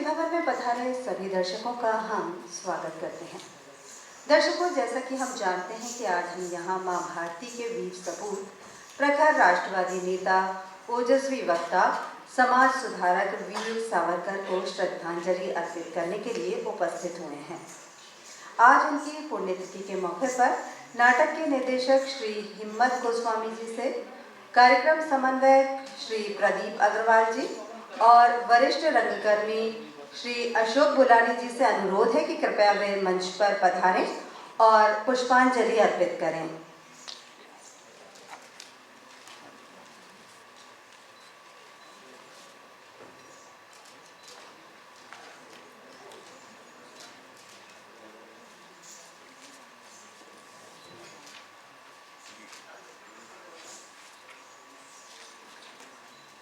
भवन में पधारे सभी दर्शकों का हम स्वागत करते हैं। दर्शकों, जैसा कि हम जानते हैं कि आज हम यहाँ माँ भारती के वीर सपूत, प्रखर राष्ट्रवादी नेता, ओजस्वी वक्ता, समाज सुधारक वीर सावरकर को श्रद्धांजलि अर्पित करने के लिए उपस्थित हुए हैं। आज उनकी पुण्यतिथि के मौके पर नाटक के निर्देशक श्री हिम्मत गोस्वामी जी से, कार्यक्रम समन्वयक श्री प्रदीप अग्रवाल जी और वरिष्ठ रंगकर्मी श्री अशोक बुलानी जी से अनुरोध है कि कृपया वे मंच पर पधारें और पुष्पांजलि अर्पित करें।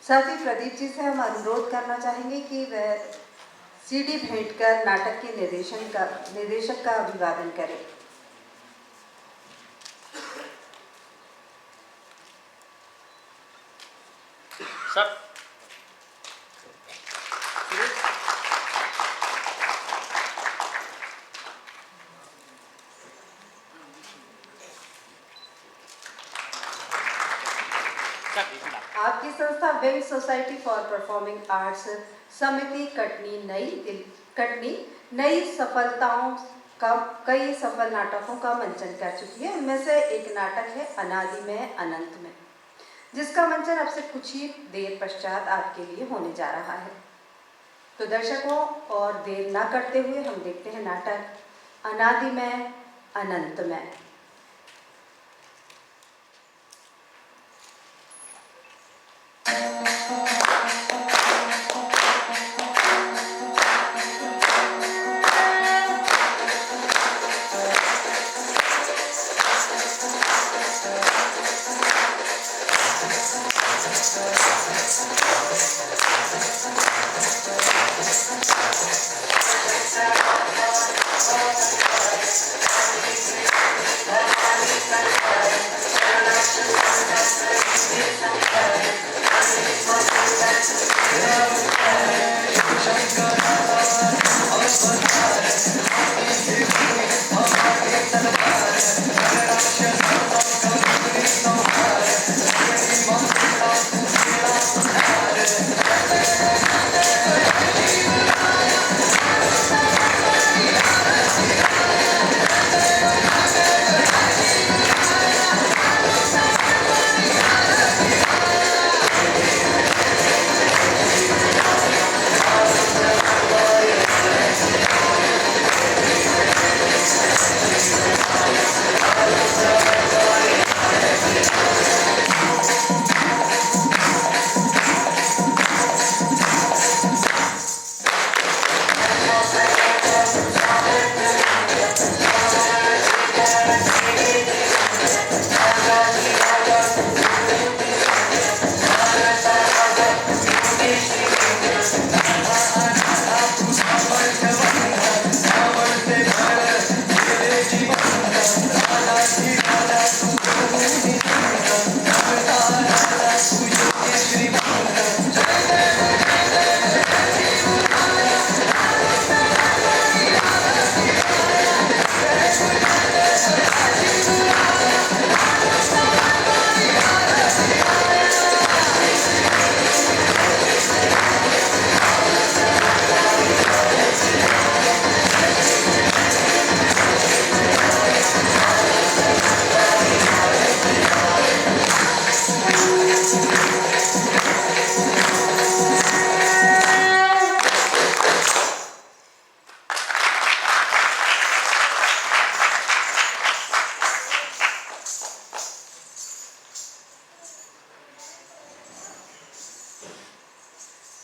साथ ही प्रदीप जी से हम अनुरोध करना चाहेंगे कि वह सीडी भेंट कर नाटक के निर्देशक का अभिवादन करें। सर आपकी संस्था wing society for performing arts समिति कटनी नई सफलताओं का कई सफल नाटकों का मंचन कर चुकी है। उनमें से एक नाटक है अनादि में अनंत में, जिसका मंचन अब से कुछ ही देर पश्चात आपके लिए होने जा रहा है। तो दर्शकों, और देर ना करते हुए हम देखते हैं नाटक अनादि में अनंत में।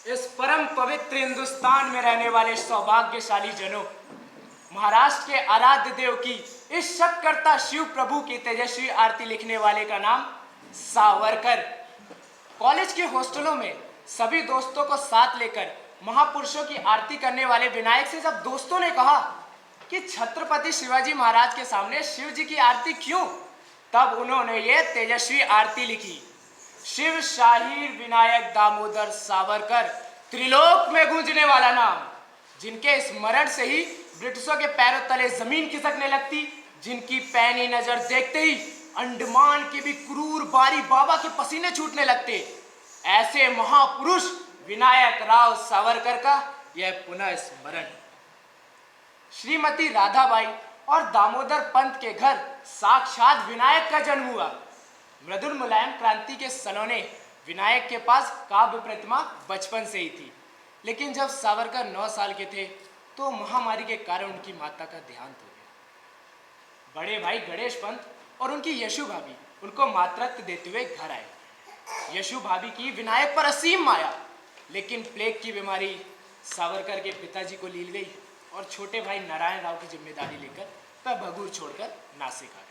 इस परम पवित्र हिंदुस्तान में रहने वाले सौभाग्यशाली जनों, महाराष्ट्र के आराध्य देव की इस शक्करता शिव प्रभु की तेजस्वी आरती लिखने वाले का नाम सावरकर। कॉलेज के हॉस्टलों में सभी दोस्तों को साथ लेकर महापुरुषों की आरती करने वाले विनायक से जब दोस्तों ने कहा कि छत्रपति शिवाजी महाराज के सामने शिव जी की आरती क्यों, तब उन्होंने ये तेजस्वी आरती लिखी। शिव शाहीर विनायक दामोदर सावरकर, त्रिलोक में गूंजने वाला नाम। जिनके स्मरण से ही ब्रिटिशों के पैरों तले जमीन खिसकने लगती, जिनकी पैनी नजर देखते ही अंडमान के भी क्रूर बारी बाबा के पसीने छूटने लगते, ऐसे महापुरुष विनायक राव सावरकर का यह पुनः स्मरण। श्रीमती राधाबाई और दामोदर पंत के घर साक्षात विनायक का जन्म हुआ। मृदुल मुलायम क्रांति के सलोने विनायक के पास काव्य प्रतिमा बचपन से ही थी, लेकिन जब सावरकर 9 साल के थे तो महामारी के कारण उनकी माता का देहांत हो गया। बड़े भाई गणेश पंत और उनकी यशु भाभी उनको मातृत्व देते हुए घर आए। यशु भाभी की विनायक पर असीम माया, लेकिन प्लेग की बीमारी सावरकर के पिताजी को लील गई और छोटे भाई नारायण राव की जिम्मेदारी लेकर वह भगूर छोड़कर नासिक आ गए।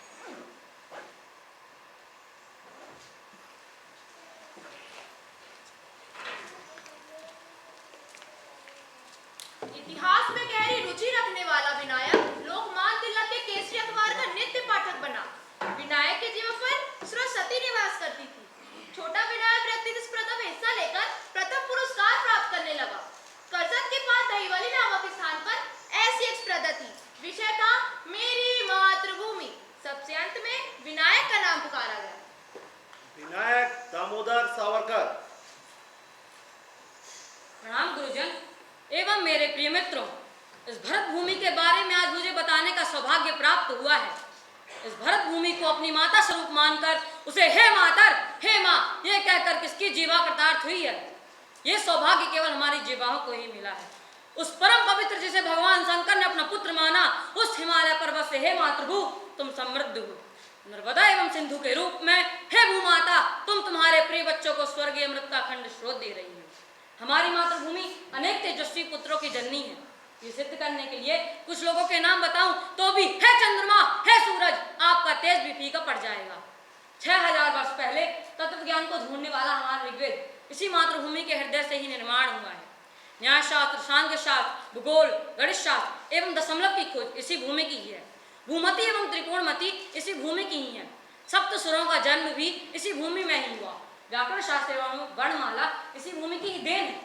इतिहास में गहरी रुचि रखने वाला विनायक लोकमान्य तिलक के केसरी अखबार का नित्य पाठक बना। विनायक के जीवन पर सरस्वती निवास करती थी। छोटा विनायक व्यक्तिगत प्रथम हिस्सा लेकर प्रथम पुरस्कार प्राप्त करने लगा। करजत के पास दहीवली नामक स्थान पर ऐसी एक स्पर्धा थी। विषय था मेरी मातृभूमि। सबसे अंत में विनायक का नाम पुकारा गया। विनायक दामोदर सावरकर। प्रणाम गुरुजन एवं मेरे प्रिय मित्रों, इस भरत भूमि के बारे में आज मुझे बताने का सौभाग्य प्राप्त हुआ है। इस भरत भूमि को अपनी माता स्वरूप मानकर उसे हे मातर, हे माँ ये कहकर किसकी जीवा कृतार्थ हुई है। ये सौभाग्य केवल हमारी जीवाओं को ही मिला है। उस परम पवित्र जिसे भगवान शंकर ने अपना पुत्र माना, उस हिमालय पर्वत से हे मातृभू तुम समृद्ध हो। नर्मदा एवं सिंधु के रूप में हे भूमाता तुम तुम्हारे प्रिय बच्चों को स्वर्गीय अमृत का खंड स्रोत दे रही हो। हमारी मातृभूमि अनेक तेजस्वी पुत्रों की जननी है। ये सिद्ध करने के लिए कुछ लोगों के नाम बताऊं तो भी हे चंद्रमा, हे सूरज, आपका तेज भी फीका पड़ जाएगा। 6000 वर्ष पहले तत्व ज्ञान को ढूंढने वाला हमारा ऋग्वेद इसी मातृभूमि के हृदय से ही निर्माण हुआ है। न्याय शास्त्र, सांख्य शास्त्र, भूगोल, गणित शास्त्र एवं दशमलव की खोज इसी भूमि की ही है। भूमति एवं त्रिकोणमति इसी भूमि की ही है। सप्त सुरों का जन्म भी इसी भूमि में ही हुआ। व्याकरण शास्त्र एवं वर्णमाला इसी भूमि की ही देन है।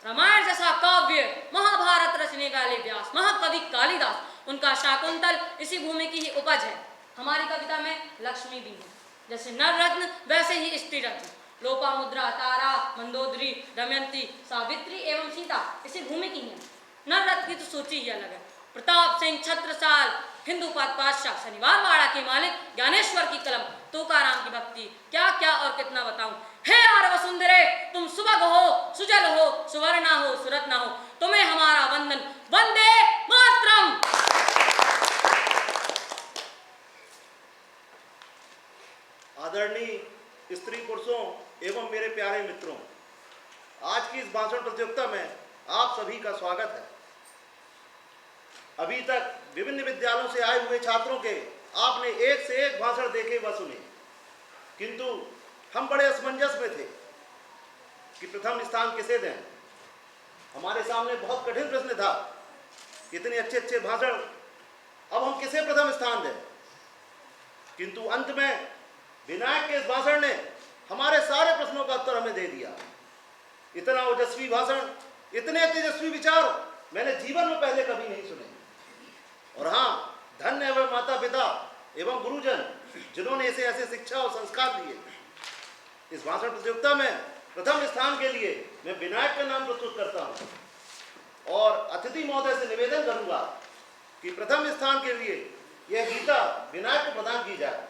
रामायण जैसा काव्य, महाभारत रचने वाले व्यास, महाकवि कालिदास, उनका शाकुंतल इसी भूमि की ही उपज है। हमारी कविता में लक्ष्मी भी है। जैसे नर रत्न वैसे ही स्त्री रत्न। लोपामुद्रा, तारा, मंदोदरी, दमयंती, सावित्री एवं सीता इसी भूमि की है। नर रत्न की तो सूची ही अलग है। प्रताप सिंह छत्रसाल, हिंदूपाद पातशाह, शनिवार वाड़ा के मालिक, ज्ञानेश्वर की कलम, तुकाराम की भक्ति, क्या क्या और कितना बताऊं। हे आर वसुंधरे तुम सुभग हो, सुजल हो, सुवर्णा हो, सुरत्ना हो, तुम्हें हमारा वंदन। वंदे मातरम। आदरणीय स्त्री पुरुषों एवं मेरे प्यारे मित्रों, आज की इस भाषण प्रतियोगिता में आप सभी का स्वागत है। अभी तक विभिन्न विद्यालयों से आए हुए छात्रों के आपने एक से एक भाषण देखे व सुने, किंतु हम बड़े असमंजस में थे कि प्रथम स्थान किसे दें। हमारे सामने बहुत कठिन प्रश्न था, इतने अच्छे अच्छे भाषण, अब हम किसे प्रथम स्थान दें। किंतु अंत में विनायक के इस भाषण ने हमारे सारे प्रश्नों का उत्तर हमें दे दिया। इतना ओजस्वी भाषण, इतने तेजस्वी विचार मैंने जीवन में पहले कभी नहीं सुने। और हाँ, धन्य है वह माता पिता एवं गुरुजन जिन्होंने इसे ऐसे शिक्षा और संस्कार दिए। इस भाषण प्रतियोगिता में प्रथम स्थान के लिए मैं विनायक का नाम प्रस्तुत करता हूँ और अतिथि महोदय से निवेदन करूंगा कि प्रथम स्थान के लिए यह गीता विनायक को प्रदान की जाए।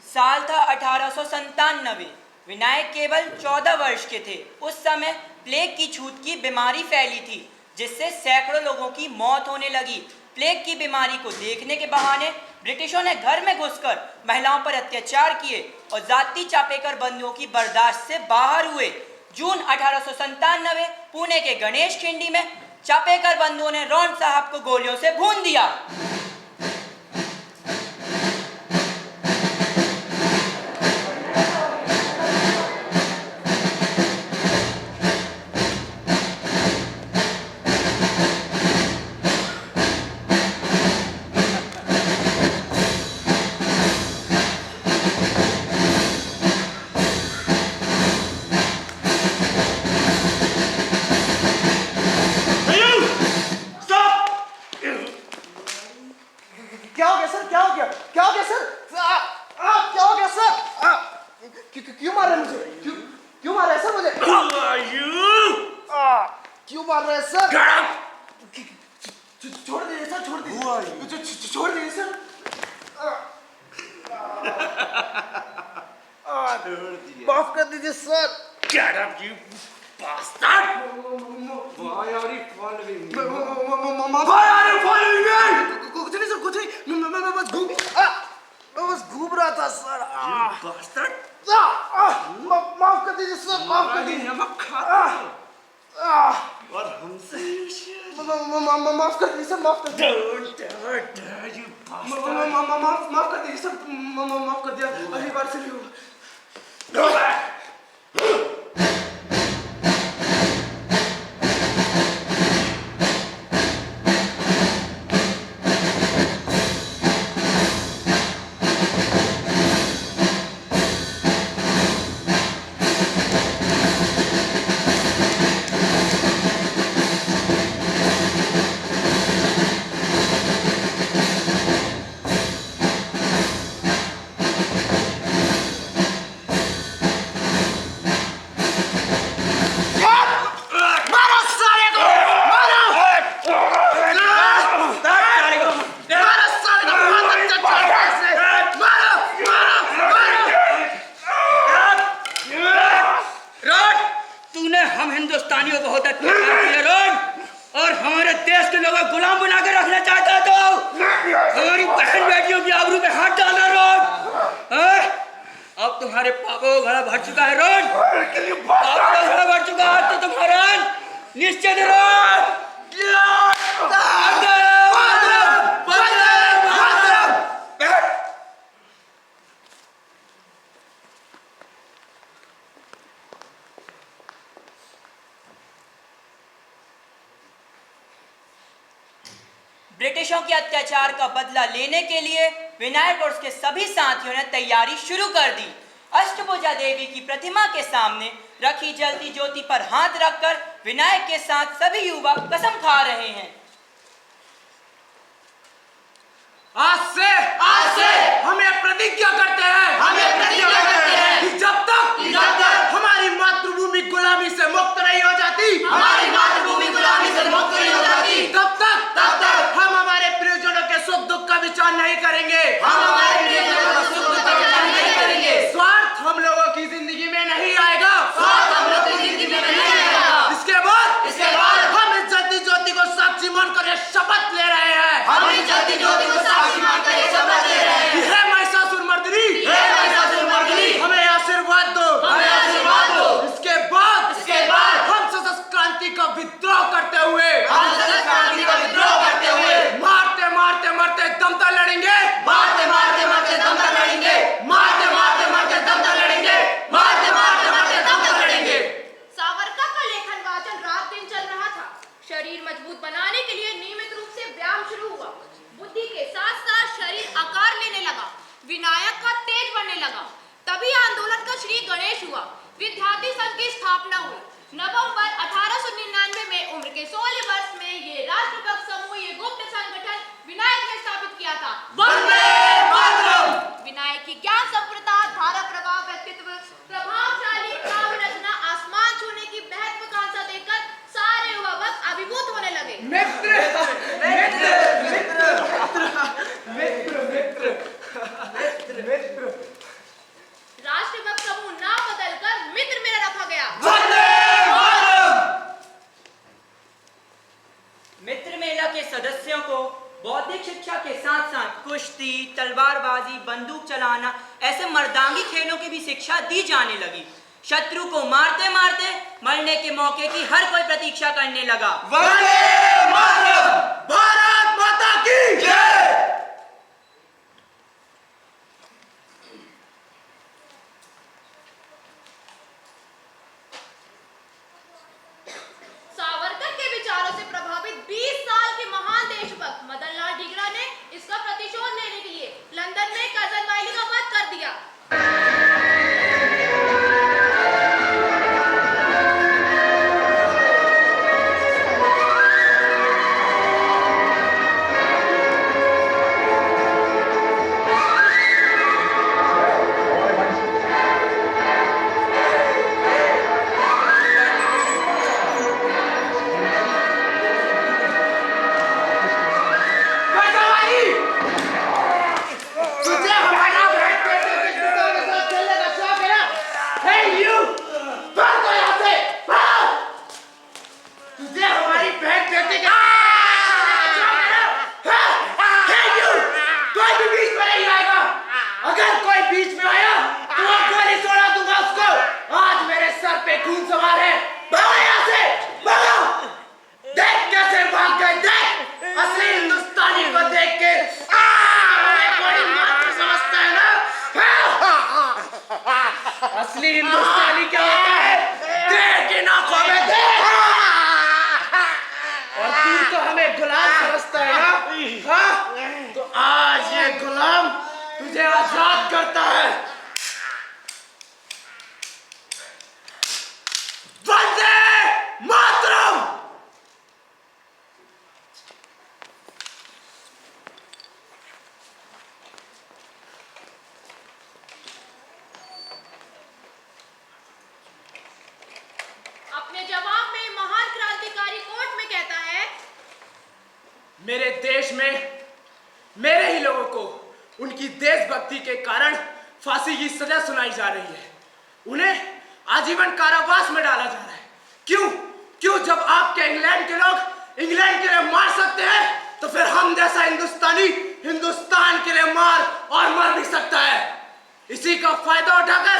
साल था 1897। विनायक केवल 14 वर्ष के थे। उस समय प्लेग की छूत की बीमारी फैली थी, जिससे सैकड़ों लोगों की मौत होने लगी। प्लेग की बीमारी को देखने के बहाने ब्रिटिशों ने घर में घुसकर महिलाओं पर अत्याचार किए और जाति चापेकर बंदियों की बर्दाश्त से बाहर हुए। जून 1897 पुणे के गणेश खिंडी में चापेकर बंदियों ने रौंड साहब को गोलियों से भून दिया। क्यों मार रहे हैं सर? छोड़ दीजिए सर, छोड़ दीजिए, छोड़ दीजिए सर। माफ कर दीजिए sir. Get up, you bastard! Why are you following me? Why are you following me? कुछ नहीं सर, कुछ नहीं। मैं बस घूम रहा था सर। You bastard! माफ कर दीजिए सर, माफ कर दीजिए। नमक खाता और हमसे माफ कर दीजिए सर, माफ कर दीजिए। Don't ever dare, you bastard! माफ कर दीजिए सर, माफ कर दिया। अगली बार से नहीं होगा। Go back! तूने हम हिंदुस्तानियों को बहुत अत्याचार किया रोड, और हमारे देश के लोगों को गुलाम बना के रखना चाहता तो हमारी बहन बेटियों की आबरू पे हाथ डाला रोड। अब तुम्हारे पापों का घड़ा भर चुका है रोड, पापों का घड़ा भर चुका है तो तुम्हारा निश्चित रोड। ब्रिटिशों के अत्याचार का बदला लेने के लिए विनायक और उसके सभी साथियों ने तैयारी शुरू कर दी। अष्टभुजा देवी की प्रतिमा के सामने रखी जलती ज्योति पर हाथ रखकर विनायक के साथ सभी युवा कसम खा रहे हैं। आज से हमें प्रतिज्ञा करते हैं कि जब तक हमारी मातृभूमि गुलामी से मुक्त नहीं हो जाती, तब तक हम हमारे प्रियजनों के सुख दुख का विचार नहीं करेंगे। स्वार्थ हम लोगों की जिंदगी में नहीं आएगा। इसके बाद हम इस जलती ज्योति को साक्षी मानकर ये शपथ ले रहे हैं। हे महिषासुरमर्दिनी, हमें आशीर्वाद दो। इसके बाद हम सशस्त्र क्रांति का विद्रोह करते हुए मारते दम तक लड़ेंगे। सावरकर का लेखन वाचन रात दिन चल रहा था। शरीर मजबूत बनाने के लिए नियमित रूप से व्यायाम शुरू हुआ। बुद्धि के साथ साथ शरीर आकार लेने लगा। विनायक का तेज बढ़ने लगा। तभी आंदोलन का श्री गणेश हुआ। विद्यार्थी संघ की स्थापना हुई। नवंबर 1899 में उम्र के 16 वर्ष में ये राष्ट्रभक्त समूह, ये गुप्त संगठन विनायक ने स्थापित किया था। विनायक की ज्ञान संप्रदा, धारा प्रभाव, व्यक्तित्व, प्रभावशाली काव्य रचना, आसमान छूने की महत्वाकांक्षा देखकर सारे युवा भक्त अभिभूत होने लगे। राष्ट्रभक्त समूह नाम बदलकर मित्र मेला रखा गया। मित्र मेला के सदस्यों को बौद्धिक शिक्षा के साथ साथ कुश्ती, तलवारबाजी, बंदूक चलाना ऐसे मर्दांगी खेलों की भी शिक्षा दी जाने लगी। शत्रु को मारते मारते मरने के मौके की हर कोई प्रतीक्षा करने लगा। भारत माता की जय। सावरकर के विचारों से प्रभावित 20 साल के महान देशभक्त मदनलाल ढींगरा ने इसका प्रतिशोध लेने के लिए लंदन में कर्जन वाइली का वध कर दिया। भाग दो यहाँ से, भाग! तुझे हमारी बहन बेटे के कोई भी बीच में नहीं आएगा। अगर कोई बीच में आया तो मैं गोली छोड़ा दूंगा उसको। आज मेरे सर पे खून सवार है। भागो यहाँ से, भागो! देख कैसे भाग गए, देख! असली हिंदुस्तानी को देख के हमें बड़ी मात्र समझता है ना? असली हिंदुस्तानी क्या होता है? देख इन आंखों में देख! और तू तो हमें गुलाम समझता है ना? हाँ? तो आज ये गुलाम तुझे आजाद करता है। वंदे मातरम! अपने जवाब में महान क्रांतिकारी कोर्ट में कहता है, मेरे देश में मेरे ही लोगों को उनकी देशभक्ति के कारण फांसी की सजा सुनाई जा रही है। उन्हें आजीवन कारावास में डाला जा रहा है। क्यों जब आपके इंग्लैंड के लोग इंग्लैंड के लिए मार सकते हैं, तो फिर हम जैसा हिंदुस्तानी हिंदुस्तान के लिए मार और मर भी सकता है। इसी का फायदा उठाकर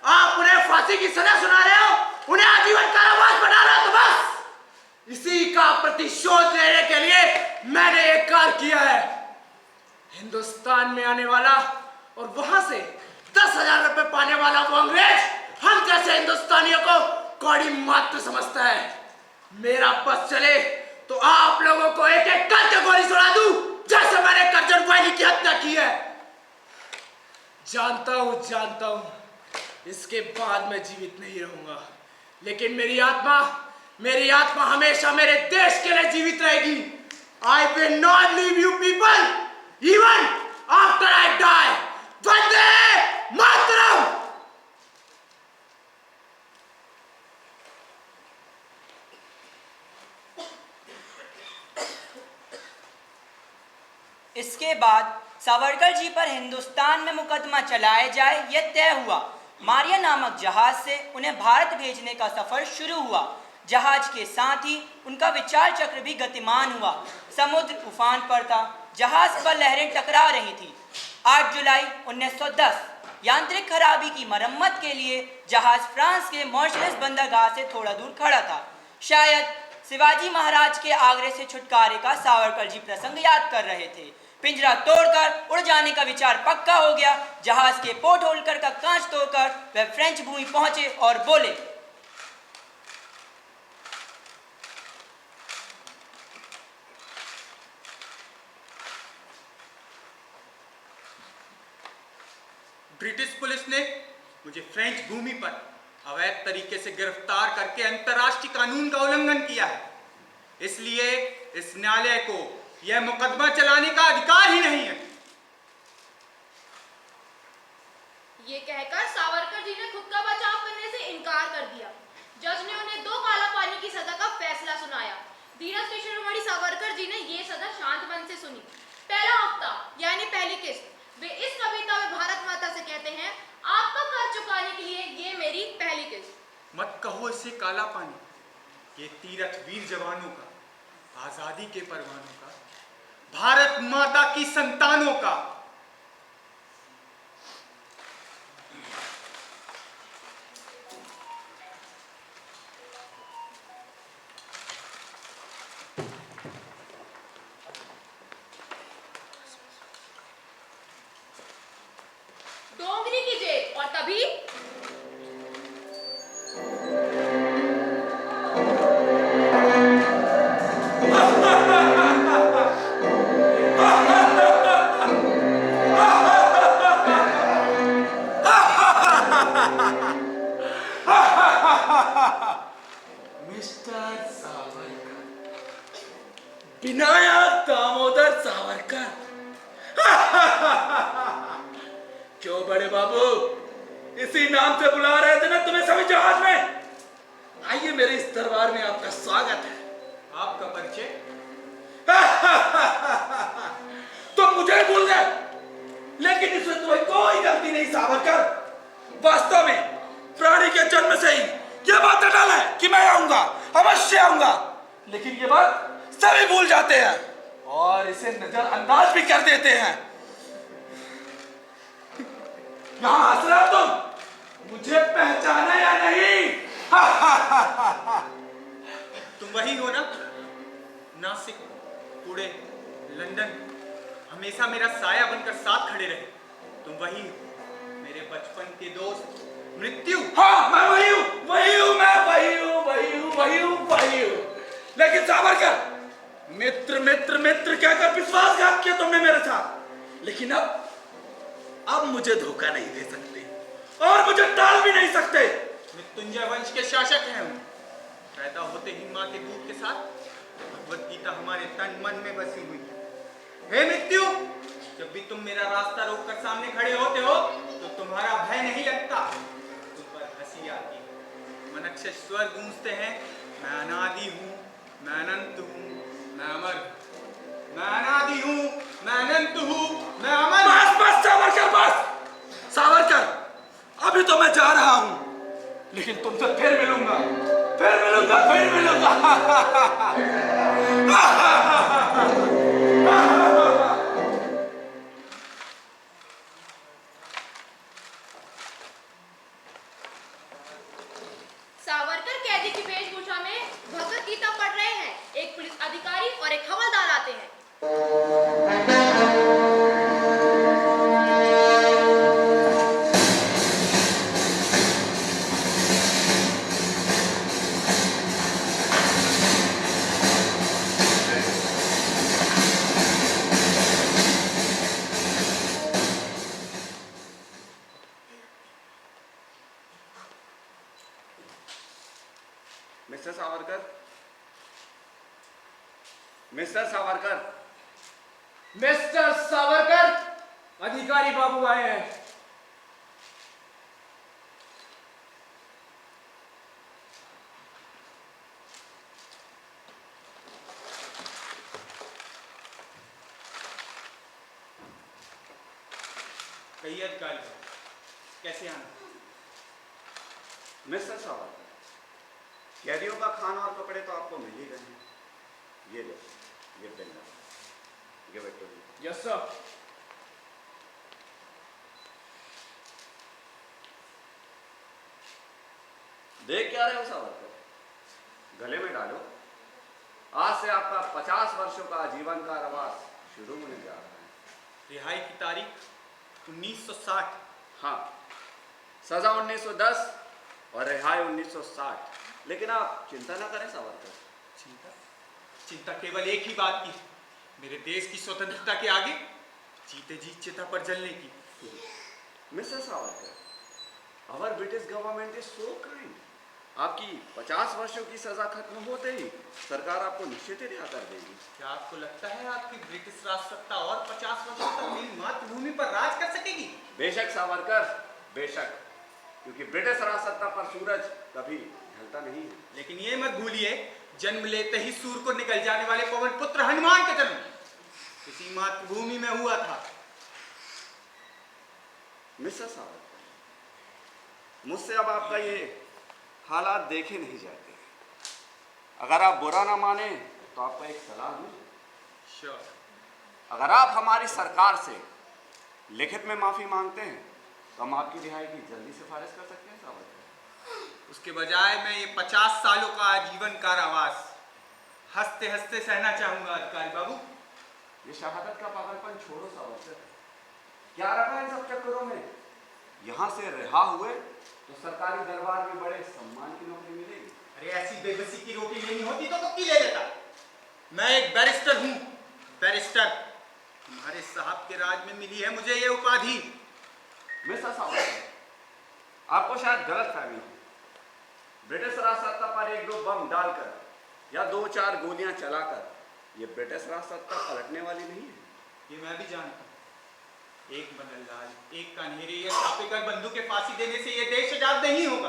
आप उन्हें फांसी की सजा सुना रहे हो, उन्हें आजीवन कारावास में डाला। तो बस इसी का प्रतिशोध लेने के लिए मैंने एक कार्य किया है। हिंदुस्तान में आने वाला और वहां से 10,000 रुपए पाने वाला वो अंग्रेज हम जैसे हिंदुस्तानियों को कौड़ी मात्र समझता है। मेरा बस चले तो आप लोगों को एक एक करके गोली सुना दूं, जैसे मैंने कर्जन वाली की हत्या की है। जानता हूं इसके बाद मैं जीवित नहीं रहूंगा, लेकिन मेरी आत्मा हमेशा मेरे देश के लिए जीवित रहेगी। I will not leave you people, even after I die. Vande Mataram! इसके बाद सावरकर जी पर हिंदुस्तान में मुकदमा चलाया जाए यह तय हुआ। मारिया नामक जहाज से उन्हें भारत भेजने का सफर शुरू हुआ। जहाज के साथ ही उनका विचार चक्र भी गतिमान हुआ। समुद्र उफान पर था, जहाज पर लहरें टकरा रही थी। 8 जुलाई 1910 यांत्रिक खराबी की मरम्मत के लिए जहाज फ्रांस के मॉरिशस बंदरगाह से थोड़ा दूर खड़ा था। शायद शिवाजी महाराज के आगरे से छुटकारे का सावरकर जी प्रसंग याद कर रहे थे। पिंजरा तोड़कर उड़ जाने का विचार पक्का हो गया। जहाज के पोर्ट होल्कर का कांच तोड़कर वह फ्रेंच भूमि पहुंचे और बोले, ब्रिटिश पुलिस ने मुझे फ्रेंच भूमि पर अवैध तरीके से गिरफ्तार करके अंतर्राष्ट्रीय कानून का उल्लंघन किया है। इसलिए इस न्यायालय को यह मुकदमा चलाने का अधिकार ही नहीं है। ये कहकर सावरकर जी ने खुद का बचाव करने से इनकार कर दिया। जज ने उन्हें 2 काला पानी की सजा का फैसला सुनाया। धीरज के शिरोमणि सावरकर जी ने ये सजा शांत मन से सुनी। पहला हफ्ता यानी पहली किस्त वे इस कविता में भारत माता से कहते हैं, आपका कर्ज चुकाने के लिए ये मेरी पहली किस्त। मत कहो इसे काला पानी, ये तीरथ वीर जवानों का, आजादी के परवानों का, भारत माता की संतानों का। डोंगरी की जेल और तभी मिस्टर सावरकर, विनायक दामोदर सावरकर। क्यों बड़े बाबू, इसी नाम से बुला रहे थे ना तुम्हें सभी जहाज में? आइए, मेरे इस दरबार में आपका स्वागत है। आपका परिचय? तुम मुझे भूल गए, लेकिन इसमें तुम्हें कोई गलती नहीं सावरकर। वास्तव में प्राणी के जन्म से ही जाऊंगा, लेकिन ये बात सभी भूल जाते हैं और इसे नजरअंदाज भी कर देते हैं। यहां हंस रहे हो तुम? मुझे पहचाना या नहीं? तुम वही हो ना? नासिक, पुणे, लंदन, हमेशा मेरा साया बनकर साथ खड़े रहे। तुम वही हो, मेरे बचपन के दोस्त मृत्यु। हाँ, मैं वही हूँ, लेकिन सावरकर, मित्र मित्र मित्र कहकर विश्वासघात किया तुमने मेरे साथ, लेकिन अब मुझे धोखा नहीं दे सकते और मुझे टाल भी नहीं सकते। मृत्युंजय वंश के शासक हैं हम। पैदा होते ही माँ के दूध के साथ भगवत गीता हमारे तन मन में बसी हुई है। हे मृत्यु, जब भी तुम मेरा रास्ता रोककर सामने खड़े होते हो तो तुम्हारा भय नहीं लगता, तुम पर हंसी आती है। मनक्षे स्वर गूंजते हैं, मैं अनादि हूँ, मैं अनंत हूँ, मैं अमर हूँ। मैं अनादि हूँ, मैं अनंत हूँ, मैं अमर हूँ। बस बस सावरकर, बस सावरकर, अभी तो मैं जा रहा हूं, लेकिन तुमसे फिर मिलूंगा। सावरकर कैदी की वेशभूषा में भगवत गीता पढ़ रहे हैं। एक पुलिस अधिकारी और एक हवलदार आते हैं। Mister Savarkar, mister Savarkar, mister Savarkar, अधिकारी बाबू आए हैं। कहिए अधिकारी, कैसे आना? मिस्टर सावरकर, कैदियों का खाना और कपड़े तो आपको मिल ही गए हैं। ये लो, ये बिल लो, give it to me. Yes sir. देख क्या रहे हो सावरकर? गले में डालो। आज से आपका 50 वर्षों का आजीवन कारावास शुरू होने जा रहा है। रिहाई की तारीख 1960। हाँ, सजा 1910 और रिहाई 1960। लेकिन आप चिंता ना करें सावरकर। चिंता? चिंता केवल एक ही बात की, मेरे देश की स्वतंत्रता के आगे जीते जी चिता पर जलने की। Mister Savarkar, our British government is so kind. आपकी 50 वर्षों की सजा खत्म होते ही सरकार आपको निश्चित ही रिहा कर देगी। क्या आपको लगता है आपकी ब्रिटिश राज सत्ता और 50 वर्षों तक मेरी मातृभूमि पर राज कर सकेगी? बेशक सावरकर, बेशक, क्योंकि ब्रिटिश राज सत्ता पर सूरज कभी ढलता नहीं है। लेकिन ये मत भूलिए, जन्म लेते ही सूर्य को निकल जाने वाले पवन पुत्र हनुमान का जन्म इसी मातृभूमि में हुआ था। मिस्टर सावरकर, मुझसे अब आपका ये हालात देखे नहीं जाते। अगर आप बुरा ना माने तो आपका एक सलाह दूं। श्योर। अगर आप हमारी सरकार से लिखित में माफी मांगते हैं तो हम आपकी रिहाई की जल्दी सिफारिश कर सकते हैं सावरकर। उसके बजाय मैं ये 50 सालों का आजीवन कारावास हंसते हंसते सहना चाहूंगा अधिकारी बाबू। ये शहादत का पागलपन छोड़ो सावरकर। क्या रखा इन सब चक्करों में? यहाँ से रिहा हुए तो सरकारी दरबार में बड़े सम्मान की नौकरी मिलेगी। अरे ऐसी बेबसी की रोटी लेनी होती तो कब की ले लेता। मैं एक बैरिस्टर हूँ, बैरिस्टर। तुम्हारे साहब के राज में मिली है मुझे ये उपाधि। मिस्टर सावरकर, आपको शायद गलत फहमी है। ब्रिटिश राज सत्ता पर एक दो बम डालकर या 2-4 गोलियां चलाकर ये ब्रिटिश राज सत्ता पलटने वाली नहीं है। ये मैं भी जानता हूँ। एक बनललाल, एक कान्हेरे या छापेकर बंधु के फांसी देने से ये देश आजाद नहीं होगा।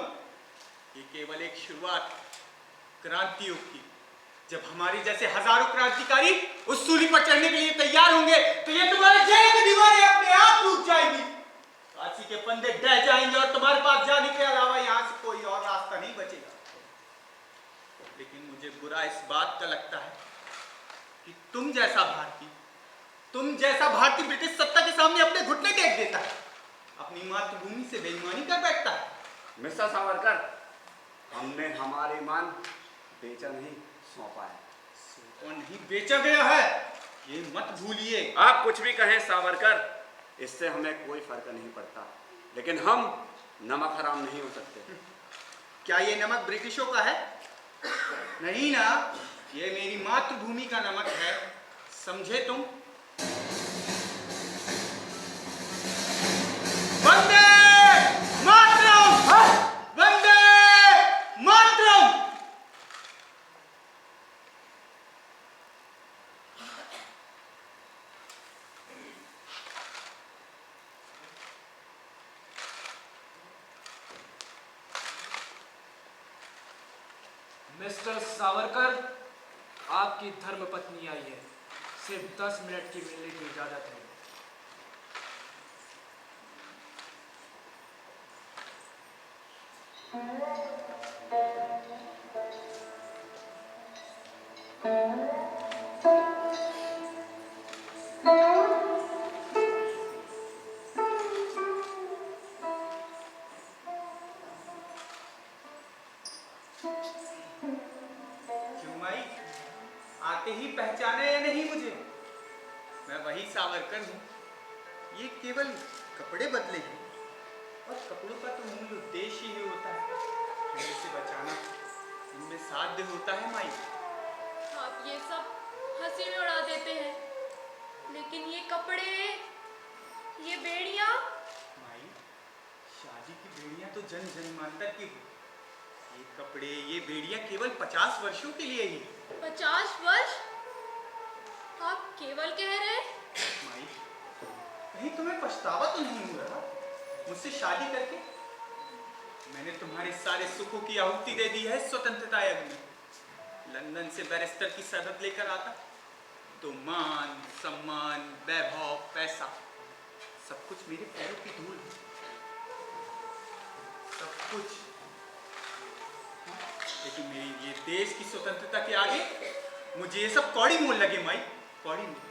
ये केवल एक शुरुआत क्रांति युग की। जब हमारी जैसे हजारों क्रांतिकारी उस सूली पर चढ़ने के लिए तैयार होंगे तो ये तुम्हारे जेल की दीवारें अपने आप टूट जाएंगी, फांसी के फंदे ढह जाएंगे और तुम्हारे पास जाने के अलावा यहाँ से कोई और रास्ता नहीं बचेगा। लेकिन मुझे बुरा इस बात का लगता है कि तुम जैसा भारतीय ब्रिटिश सत्ता के सामने अपने घुटने टेक देता है, अपनी मातृभूमि से बेईमानी कर बैठता है। मिस्टर सावरकर, हमने हमारे ईमान बेचा नहीं, सौंपा है। तो नहीं बेचा गया है, ये मत भूलिए। आप कुछ भी कहें सावरकर, इससे हमें कोई फर्क नहीं पड़ता, लेकिन हम नमक हराम नहीं हो सकते। क्या ये नमक ब्रिटिशों का है? नहीं ना, ये मेरी मातृभूमि का नमक है, समझे तुम? वंदे मातरम! वंदे मातरम! मिस्टर सावरकर, आपकी धर्मपत्नी आई है। सिर्फ 10 मिनट की मिलने की इजाजत है। क्यों माई, आते ही पहचाना या नहीं मुझे? मैं वही सावरकर हूँ। ये केवल कपड़े बदले हैं, और कपड़ों का तो मूल उद्देश्य ही होता है ठंड से बचाना। इनमें साध्य होता है माई। आप ये सब हंसी में उड़ा देते हैं, लेकिन ये कपड़े, ये बेड़ियां, माई, शादी की बेड़ियां तो जन जन्मांतर की हो। ये कपड़े, ये बेड़ियां केवल 50 वर्षों के लिए ही। 50 वर्ष? आप केवल कह रहे हैं? माई, कहीं तुम्हें पछतावा तो नहीं हो रहा मुझसे शादी करके? मैंने तुम्हारे सारे सुखों की आहुति दे दी है स्वतंत्रता यज्ञ में। लंदन से बैरिस्टर की सरहद लेकर आता तो मान, सम्मान, वैभव, पैसा, सब कुछ मेरे पैरों की धूल है। सब कुछ। लेकिन मेरी ये देश की स्वतंत्रता के आगे मुझे ये सब कौड़ी मोल लगे माई, कौड़ी मोल।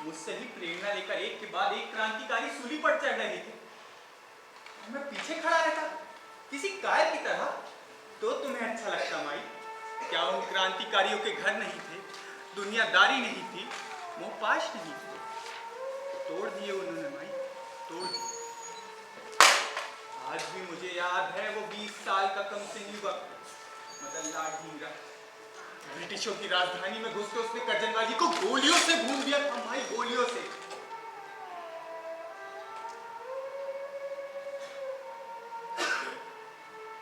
मुझसे ही प्रेरणा लेकर एक के बाद एक क्रांतिकारी सूली पर चढ़ रहे थे, मैं पीछे खड़ा रहता किसी कायर की तरह। तो तुम्हें अच्छा लगता माई? क्या उन क्रांतिकारियों के घर नहीं थे, दुनियादारी नहीं थी, मोहपाश नहीं थे? तोड़ दिए उन्होंने माई, तोड़ दिए। आज भी मुझे याद है वो 20 साल का कमसिन युवक मदन लाल ढींगरा, ब्रिटिशों की राजधानी में घुसकर उसने कर्जनवाली को गोलियों से भून दिया था माई, गोलियों से।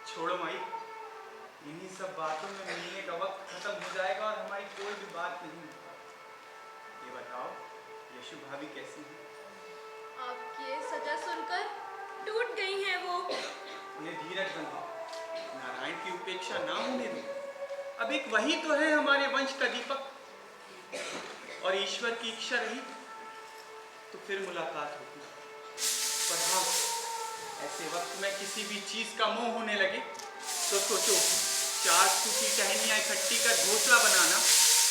छोड़ो माई, इन्हीं सब बातों में मिलने का वक्त खत्म हो जाएगा और हमारी कोई भी बात नहीं होगी। ये बताओ, यशु भाभी कैसी है? आपकी ये सजा सुनकर टूट गई हैं वो। उन्हें धीरज बंधो, नारायण की उपेक्षा ना होने दो। अब एक वही तो है हमारे वंश का दीपक, और ईश्वर की इच्छा रही तो फिर मुलाकात होगी। पर हाँ, ऐसे वक्त में किसी भी चीज का मोह होने लगे तो सोचो, 4 सूखी टहनियां इकट्ठी कर घोंसला बनाना,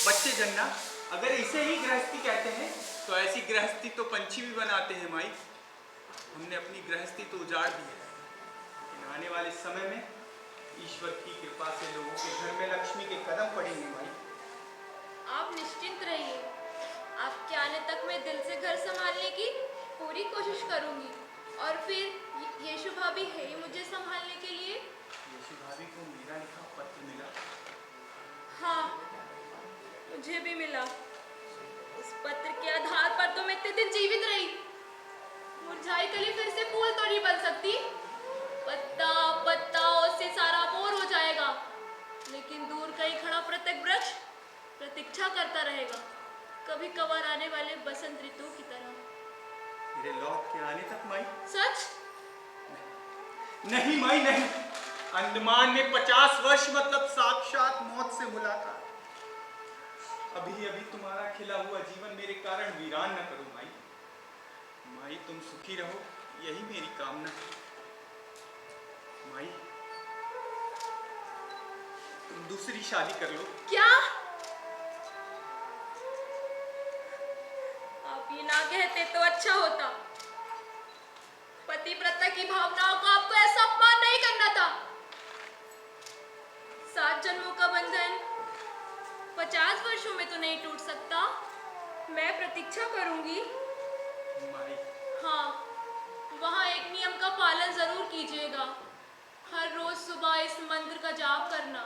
बच्चे जन्ना, अगर इसे ही गृहस्थी कहते हैं तो ऐसी गृहस्थी तो पंछी भी बनाते हैं माई। हमने अपनी गृहस्थी तो उजाड़ दी है, लेकिन आने वाले समय में ईश्वर की कृपा से लोगों के घर में लक्ष्मी के कदम पड़ेंगे माई। आप निश्चिंत रहिए, आपके आने तक मैं दिल से घर संभालने की पूरी कोशिश करूंगी। और फिर यशु भाभी है ही मुझे संभालने के लिए। यशु भाभी को मेरा लिखा पत्र मिला? हाँ, मुझे भी मिला। उस पत्र के आधार पर तो मैं इतने दिन जीवित रही। मुरझाई कली फिर से फूल तो नहीं बन सकती। पत्ता पत्ता उससे सारा बोर हो जाएगा, लेकिन दूर कहीं खड़ा प्रत्येक वृक्ष प्रतीक्षा करता रहेगा, कभी कभार आने वाले बसंत ऋतु की तरह। मेरे लौट के आने तक माई? सच? नहीं माई नहीं, अंडमान में 50 वर्ष मतलब साक्षात मौत से मुलाकात। अभी अभी तुम्हारा खिला हुआ जीवन मेरे कारण वीरान न करो माई। माई तुम सुखी रहो, यही मेरी कामना है। माई तुम दूसरी शादी कर लो। क्या आप ये ना कहते तो अच्छा होता। पतिव्रता की भावनाओं को आपको ऐसा अपमान नहीं करना था। 7 जन्मों का बंधन 50 वर्षों में तो नहीं टूट सकता। मैं प्रतीक्षा करूंगी। माई, हाँ, वहाँ एक नियम का पालन जरूर कीजिएगा। हर रोज सुबह इस मंत्र का जाप करना।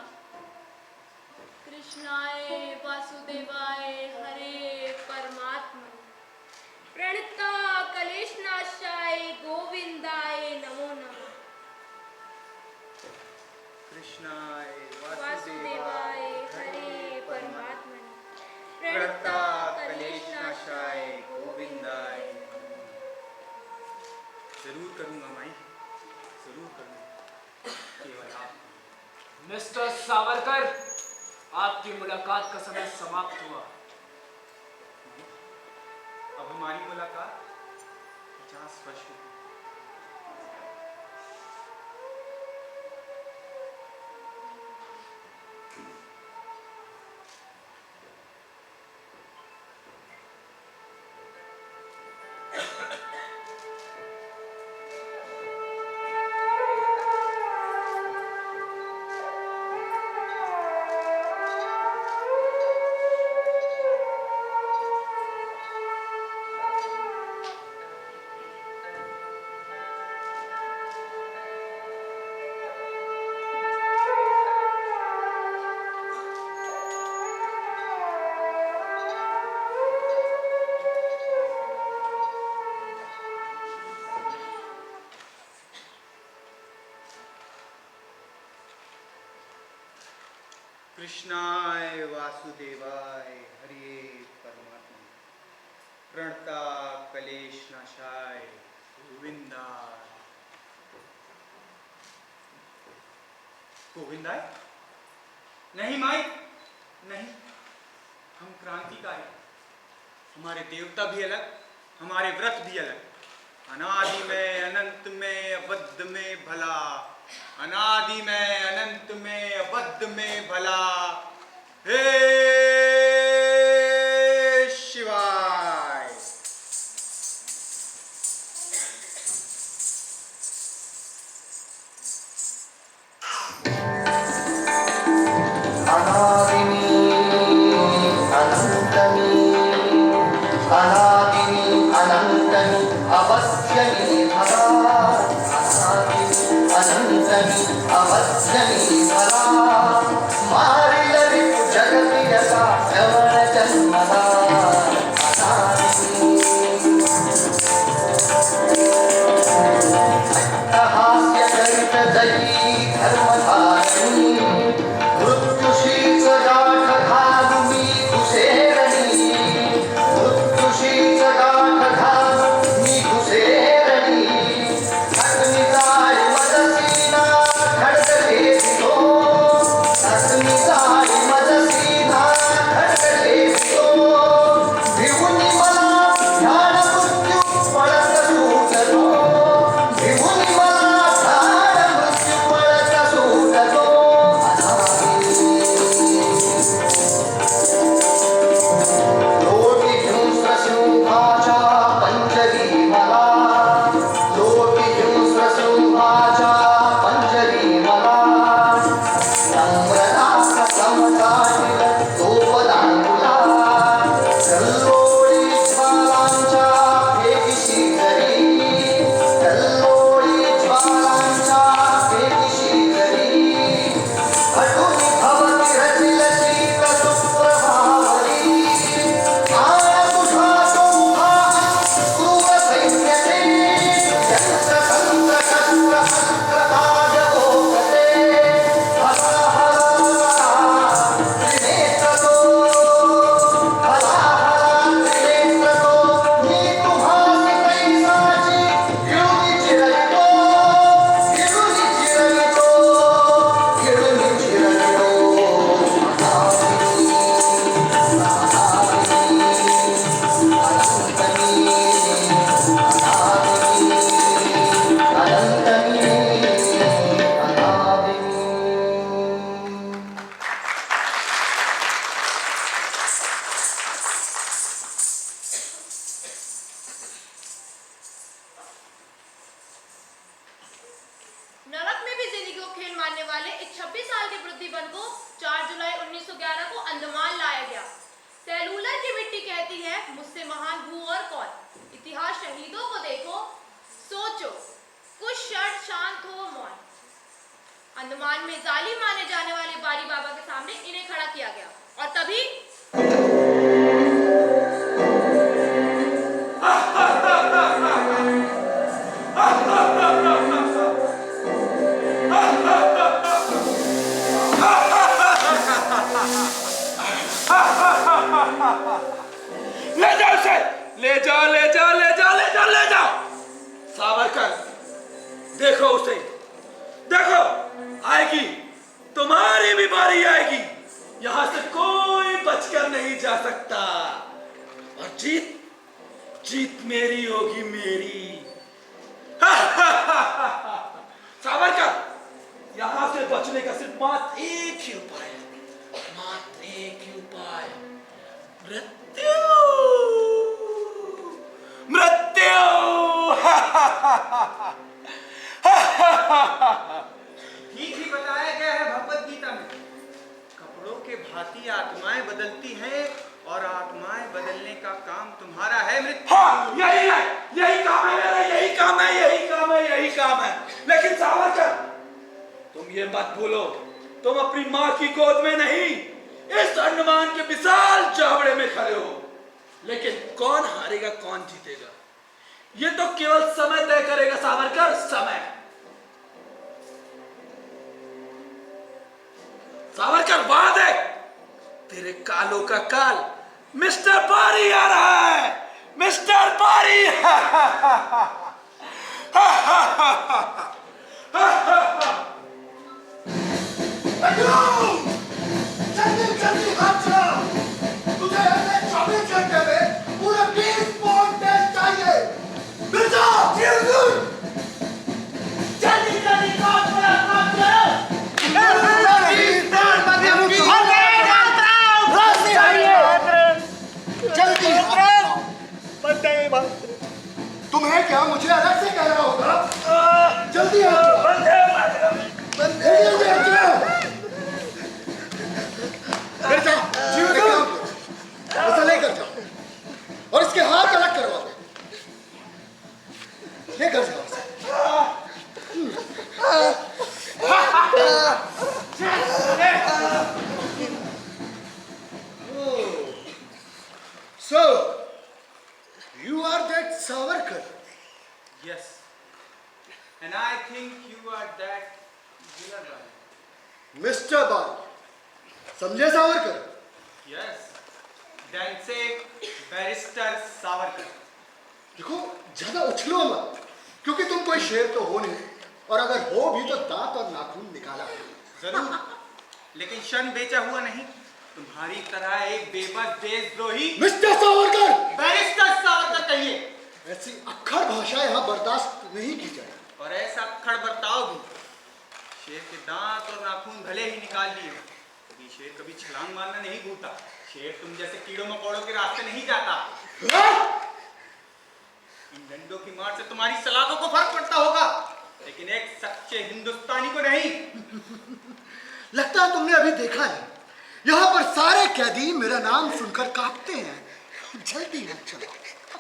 कृष्णाय वासुदेवाय हरे परमात्मा प्रणता कलेशनाशाय गोविंदाय नमो नमः। कृष्णाय वासुदेवाय हरे परमात्मा प्रणता कलेशनाशाय गोविंदाय। जरूर करूंगा माई, जरूर करूंगा। केवल आप। मिस्टर सावरकर, आपकी मुलाकात का समय समाप्त हुआ। अब हमारी मुलाकात 50 वर्ष हुई। कृष्णाय वासुदेवाय हरे परमात्मा प्रणता कलेशनाशाय गोविंदाय। गोविंदाय? नहीं माई, नहीं। हम क्रांतिकारी। हमारे देवता भी अलग, हमारे व्रत भी अलग। अनादि में अनंत में अबद्ध में भला, अनादि में अनंत में अबद्ध में भला। हे शिवाय। अनादिनी अनंतनी अनादिनी अनंतनी अवश्यनी भला। अनंतनी अवश्यनी भला। मारिलरि जगति यसा श्रवण जन्मदा। हास्य चरित जयी धर्मधारिणी मृत्युशील जीवन को 4 जुलाई 1911 को अंडमान लाया गया। सेलुलर की मिट्टी कहती है, मुझसे महान भू और कौन। इतिहास शहीदों को देखो, सोचो, कुछ क्षण शांत हो मौन। अंडमान में जालिम माने जाने वाले बारी बाबा के सामने इन्हें खड़ा किया गया और तभी ले जाओ उसे, ले जाओ ले जाओ ले जाओ ले जाओ ले जाओ। सावरकर, देखो उसे, देखो आएगी, तुम्हारी भी बारी आएगी। यहां से कोई बचकर नहीं जा सकता और जीत जीत मेरी होगी, मेरी। सावरकर, यहां से बचने का सिर्फ मात्र एक ही उपाय है, मात्र एक ही उपाय, मृत्यु। मृत्यु। ठीक ही बताया गया है भगवत गीता में, कपड़ों के भांति आत्माएं बदलती हैं और आत्माएं बदलने का काम तुम्हारा है मृत्यु। हाँ, यही है, यही काम है मेरा, यही काम है, यही काम है, यही काम है। लेकिन सावरकर, तुम ये मत भूलो, तुम अपनी माँ की गोद में नहीं, इस अंडमान के विशाल जावड़े में खड़े हो। लेकिन कौन हारेगा, कौन जीतेगा, ये तो केवल समय तय करेगा सावरकर, समय। सावरकर, वहां देख, तेरे कालों का काल मिस्टर पारी आ रहा है, मिस्टर पारी। जल्दी जल्दी हाथ चलाओ, तुझे अगले 24 घंटे में पूरे 20 पाउंड तेल चाहिए। मिर्जा, जल्दी जल्दी काम करो। जल्दी तुम्हें क्या मुझे अलग से कहना होगा? जल्दी ऐसा लेकर जाओ और इसके हाथ अलग करवा दे, लेकर जाओ। So, you are that Savarkar? Yes, and I think you are that Dilawar. Mr. Bal, समझे Savarkar? Yes, then say barrister Savarkar. देखो, ज्यादा उछलो मत, क्योंकि तुम कोई शेर तो हो नहीं, और अगर हो भी तो दांत और नाखून निकाला। जरूर, लेकिन शन बेचा हुआ नहीं, तुम्हारी तरह एक बेबस देशद्रोही। मिस्टर सावरकर, बैरिस्टर सावरकर कहिए। ऐसी अक्खड़ भाषा यहाँ बर्दाश्त नहीं की जाए। और ऐसा अक्खड़ बर्ताव भी। शेर के दांत और नाखून भले ही निकाल लिए, शेर कभी छलांग मारना नहीं भूलता। शेर तुम जैसे कीड़ों मकोड़ों के रास्ते नहीं जाता। इन डंडों की मार से तुम्हारी सलाखों को फर्क पड़ता होगा, लेकिन एक सच्चे हिंदुस्तानी को नहीं। लगता है तुमने अभी देखा है, यहाँ पर सारे कैदी मेरा नाम सुनकर कांपते हैं। जल्दी है, चलो।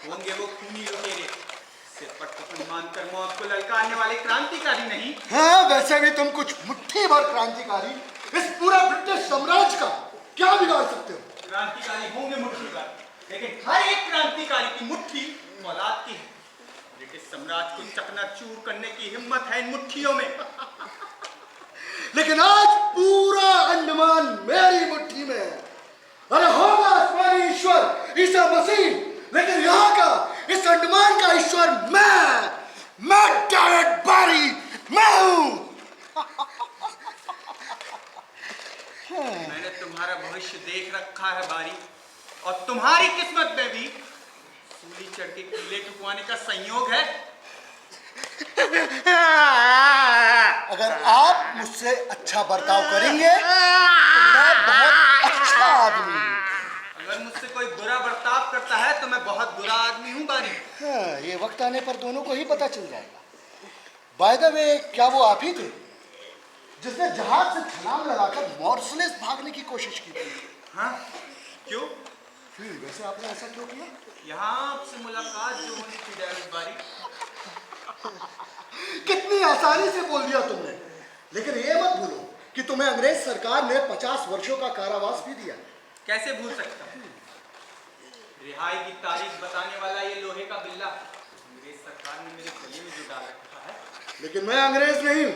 होंगे वो खूनी लुटेरे, सिर पर कफन बांधकर मौत को ललकारने वाले क्रांतिकारी नहीं। हाँ, वैसे भी तुम कुछ मुट्ठी भर क्रांतिकारी इस पूरा ब्रिटिश साम्राज्य का क्या बिगाड़ सकते हो? क्रांतिकारी होंगे मुट्ठी भर, लेकिन हर एक क्रांतिकारी की मुट्ठी औलाद की है। ब्रिटिश साम्राज्य को चकनाचूर करने की हिम्मत है इन मुट्ठियों में। लेकिन आज पूरा अंडमान मेरी मुट्ठी में है। अरे होगा आसमानी ईश्वर ईसा मसीह, लेकिन यहाँ का, इस अंडमान का ईश्वर मैं डेविड बारी, मैं हूँ। मैंने तुम्हारा भविष्य देख रखा है बारी, और तुम्हारी किस्मत में भी सूली चढ़ के कीले टुकवाने का संयोग है। अगर आप मुझसे अच्छा बर्ताव करेंगे तो मैं बहुत अच्छा आदमी हूँ। अगर मुझसे कोई बुरा बर्ताव करता है तो मैं बहुत बुरा आदमी हूँ बारी। हाँ, ये वक्त आने पर दोनों को ही पता चल जाएगा। बाय द वे, क्या वो आप ही थे जिसने जहाज से छलांग लगाकर मॉर्सलेस भागने की कोशिश की थी। हाँ, क्यों? फिर वैसे आपने ऐसा क्यों किया? यहाँ आपसे मुलाकात जो होनी थी डेविड बारी। कितनी आसानी से बोल दिया तुमने। लेकिन ये मत भूलो कि तुम्हें अंग्रेज सरकार ने 50 वर्षों का कारावास भी दिया। कैसे भूल सकता हूँ? रिहाई की तारीख बताने वाला ये लोहे का बिल्ला अंग्रेज सरकार ने मेरे गले में जो डाल रखा है। लेकिन मैं अंग्रेज नहीं हूँ,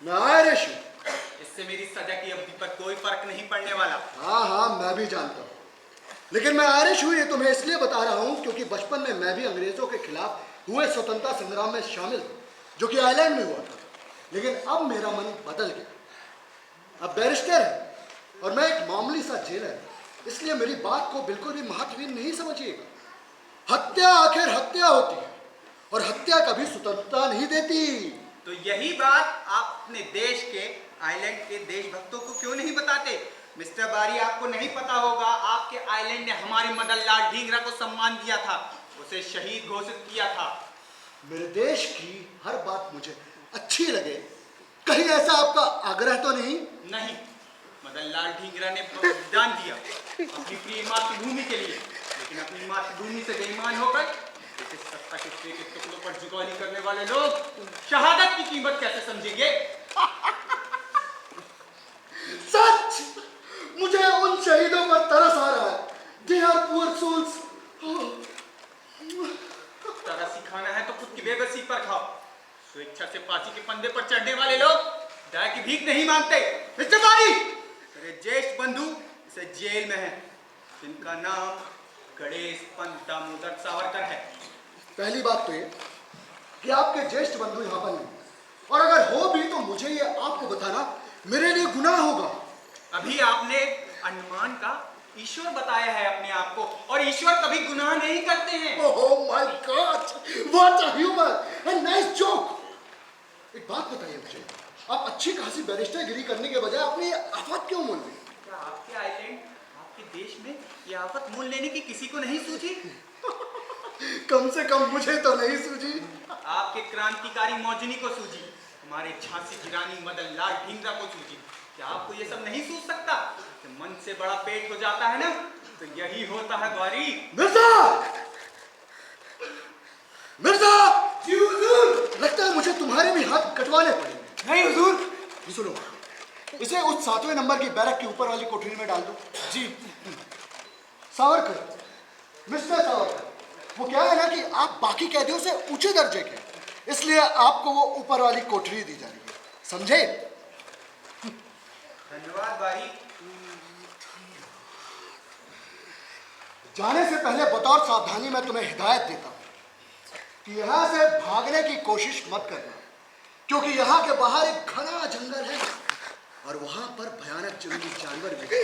मैं आयरिश हूँ। इससे मेरी सजा की अवधि पर कोई फर्क नहीं पड़ने वाला। हाँ हाँ, मैं भी जानता हूँ। लेकिन मैं आयरिश हूँ ये तुम्हें इसलिए बता रहा हूँ क्योंकि बचपन में मैं भी अंग्रेजों के खिलाफ हुए स्वतंत्रता संग्राम में शामिल था, जो कि आयरलैंड में हुआ था। लेकिन अब मेरा मन बदल गया। अब बैरिस्टर है और मैं एक मामूली सा जेलर, इसलिए मेरी बात को बिल्कुल भी महत्वहीन नहीं समझिएगा। हत्या आखिर हत्या होती है और हत्या कभी स्वतंत्रता नहीं देती। तो यही बात आप अपने देश के आइलैंड के देशभक्तों को क्यों नहीं बताते? मिस्टर बारी, आपको नहीं पता होगा, आपके आइलैंड ने हमारे मदन लाल ढींगरा को सम्मान दिया था, उसे शहीद घोषित किया था। मेरे देश की हर बात मुझे अच्छी लगे, कहीं ऐसा आपका आग्रह तो नहीं? नहीं, मदन लाल ढींगरा ने बलिदान दिया अपनी प्रिय मातृभूमि के लिए, लेकिन अपनी मातृभूमि से बेईमान होकर इस सत्ता के टुकड़ों पर जुगाली करने वाले लोग शहादत की कीमत कैसे समझेंगे? सच, मुझे उन शहीदों पर तरस आ रहा है। They are poor souls. तरस खाना है तो खुद की बेबसी पर खाओ। स्वेच्छा से फांसी के फंदे पर चढ़ने वाले लोग दया की भीख नहीं मांगते। मिस्टर बारी, मेरे ज्येष्ठ बंधु इसे जेल में हैं, जिनका नाम गणेश पंत दामोदर सावरकर है। पहली बात तो ये कि आपके ज्येष्ठ बंधु यहाँ पर नहीं, और अगर हो भी तो मुझे ये आपको बताना मेरे लिए गुनाह होगा। अभी आपने अनुमान का ईश्वर बताया है अपने आप को, और ईश्वर कभी गुनाह नहीं करते हैं। Oh my God, what a humour and nice joke. एक बात बताइए मुझे, आप अच्छी खासी बैरिस्टरगिरी करने के बजाय अपनी आफत क्यों मोल ली? क्या आपके आइलैंड, आपके देश में ये आफत मोल लेने की किसी को नहीं सूझी? कम से कम मुझे तो नहीं सूझी। आपके क्रांतिकारी मौजनी को सूझी, हमारे झांसी की रानी मदन लाल ढींगरा को सूझी। क्या आपको ये सब नहीं सूझ सकता? कि मन से बड़ा पेट हो जाता है ना, तो यही होता है बारी। मिर्जा! मिर्जा! जी हुजूर! लगता है मुझे तुम्हारे भी हाथ कटवाने पड़ेंगे। नहीं हुजूर। ये सुनो, इसे उस 7वें नंबर की बैरक की ऊपर वाली कोठरी में डाल दो। जी। सावरकर, मिस्टर सावरकर, वो क्या है ना कि आप बाकी कैदियों से ऊंचे दर्जे के, इसलिए आपको वो ऊपर वाली कोठरी दी जा रही है, समझे? धन्यवाद बारी। जाने से पहले बतौर सावधानी मैं तुम्हें हिदायत देता हूं कि यहाँ से भागने की कोशिश मत करना, क्योंकि यहाँ के बाहर एक घना जंगल है और वहां पर भयानक जंगली जानवर भी हैं।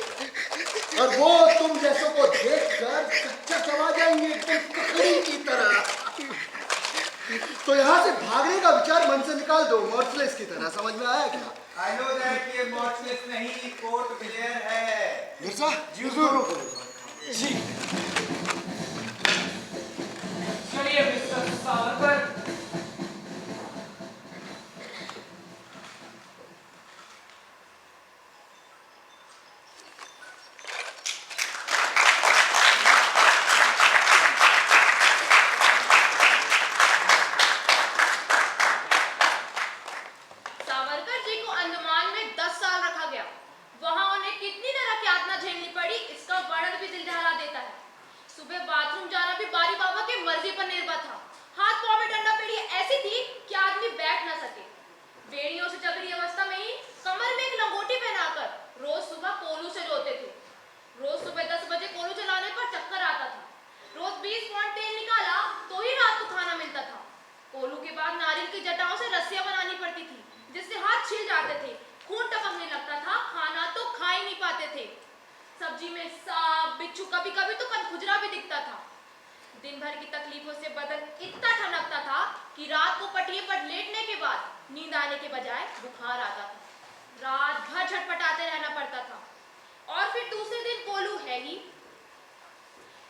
और वो तुम जैसों को देखकर कच्चा चबा जाएंगे एकदम ककड़ी की तरह। तो यहाँ से भागने का विचार मन से निकाल दो, मॉर्सलेस की तरह। समझ में आया क्या? I know that ये मॉर्सलेस नहीं, पोर्ट ब्लेयर है। मिर्जा जी हुजूर। जी। चलिए मिस्टर सावरकर। सावरकर जी को अंडमान में 10 साल रखा गया। वहां उन्हें कितनी नरक यातना झेलनी पड़ी, इसका वर्णन भी दिल दहला देता है। सुबह बाथरूम जाना भी बारी बाबा की मर्जी पर निर्भर था। हाथ पांव में डंडा बेड़ी ऐसी थी कि आदमी बैठ न सके। बेड़ियों से जकड़ी अवस्था में ही कमर में एक लंगोटी पहनाकर रोज सुबह कोलू से जोते थे। रोज सुबह 10 बजे कोलू चलाने पर चक्कर आता था। रोज 20 पौंड तेल निकाला तो ही रात को खाना मिलता था। कोलू के बाद नारियल की जटाओं से रस्सियां बनानी पड़ती थी, जिससे हाथ छिल जाते थे, खून टपकने लगता था, खाना तो खा ही नहीं पाते थे। सब्जी में सांप, बिच्छू, कभी कभी तो कनखुजरा भी दिखता था। दिन भर की तकलीफों से बदन इतना ठनकता था कि रात को पटिए पर लेटने के बाद नींद आने के बजाय बुखार आता था। रात भर झटपटाते रहना पड़ता था। और फिर दूसरे दिन कोलू है ही।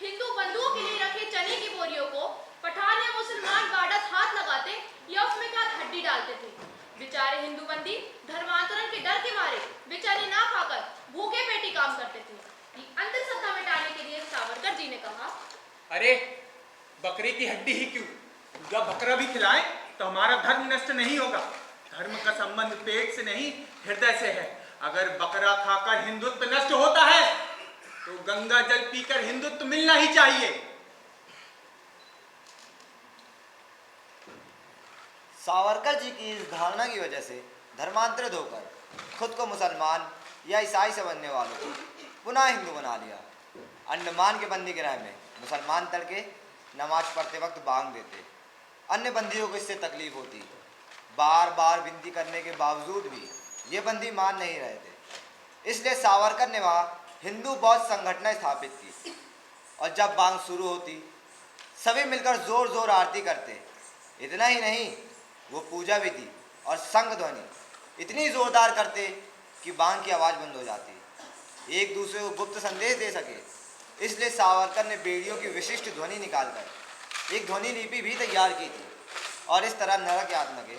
हिंदू बंधुओं के लिए रखे चने की बोरियों को पठान या मुसलमान गार्डस हाथ लगाते या उसमें क्या हड्डी डालते थे। बेचारे हिंदू बंदी धर्मांतरण के डर के मारे बेचारे ना खाकर भूखे पेटी काम करते थे। ये अंधश्रद्धा मिटाने के लिए सावरकर जी ने कहा, अरे बकरे की हड्डी ही क्यों, पूरा बकरा भी खिलाएं तो हमारा धर्म नष्ट नहीं होगा। धर्म का संबंध पेट से नहीं हृदय से है। अगर बकरा खाकर हिंदुत्व नष्ट होता है तो गंगा जल पीकर हिंदुत्व मिलना ही चाहिए। सावरकर जी की इस धारणा की वजह से धर्मांतरित होकर खुद को मुसलमान या ईसाई समझने वालों को पुनः हिंदू बना लिया। अंडमान के बंदी गृह में मुसलमान तड़के नमाज पढ़ते वक्त बांग देते, अन्य बंदियों को इससे तकलीफ होती। बार बार विनती करने के बावजूद भी ये बंदी मान नहीं रहे थे, इसलिए सावरकर ने वहाँ हिंदू बौद्ध संगठन स्थापित की और जब बांग शुरू होती सभी मिलकर जोर जोर आरती करते। इतना ही नहीं, वो पूजा विधि और संग ध्वनि इतनी जोरदार करते कि बांग की आवाज़ बंद हो जाती। एक दूसरे को गुप्त संदेश दे सके, इसलिए सावरकर ने बेड़ियों की विशिष्ट ध्वनि निकालकर एक ध्वनि लिपि भी तैयार की थी और इस तरह नरक यातना के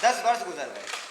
10 वर्ष गुजर गए।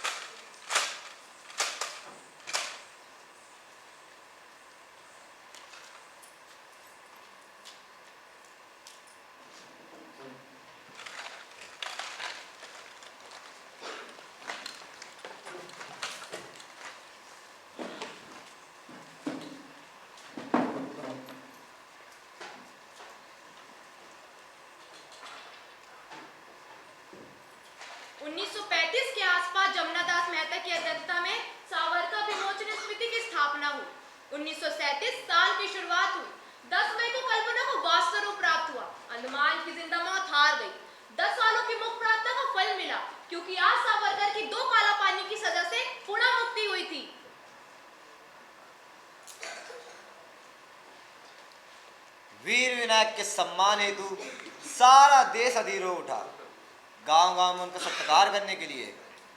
के आसपास जमुनादास मेहता की अध्यक्षता में सावरकर विमोचन समिति की स्थापना हुई। 1937 साल की शुरुआत हुई। 10 मई को कल्पना को वास्तव रूप प्राप्त हुआ। अंडमान की जिंदा मौत हार गई। 10 सालों की मुक्त प्रार्थना का फल मिला, क्योंकि आज सावरकर की 2 काला पानी की सजा से पुनः मुक्ति हुई थी। वीर विनायक के सम्मान हेतु सारा देश अधीर हो उठा। गांव-गांव में उनका सत्कार करने के लिए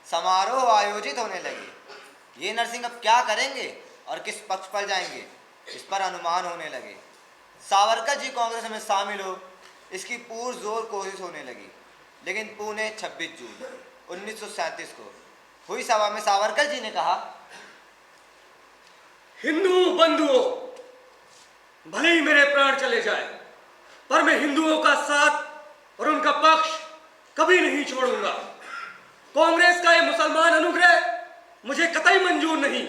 समारोह आयोजित होने लगे। ये नरसिंह अब क्या करेंगे और किस पक्ष पर जाएंगे, इस पर अनुमान होने लगे। सावरकर जी कांग्रेस में शामिल हो, इसकी पुरजोर कोशिश होने लगी। लेकिन पुणे 26 जून 1937 को हुई सभा में सावरकर जी ने कहा, हिंदू बंधुओं, भले ही मेरे प्राण चले जाए, पर मैं हिंदुओं का साथ और उनका पक्ष कभी नहीं छोड़ूंगा। कांग्रेस का ये मुसलमान अनुग्रह मुझे कतई मंजूर नहीं,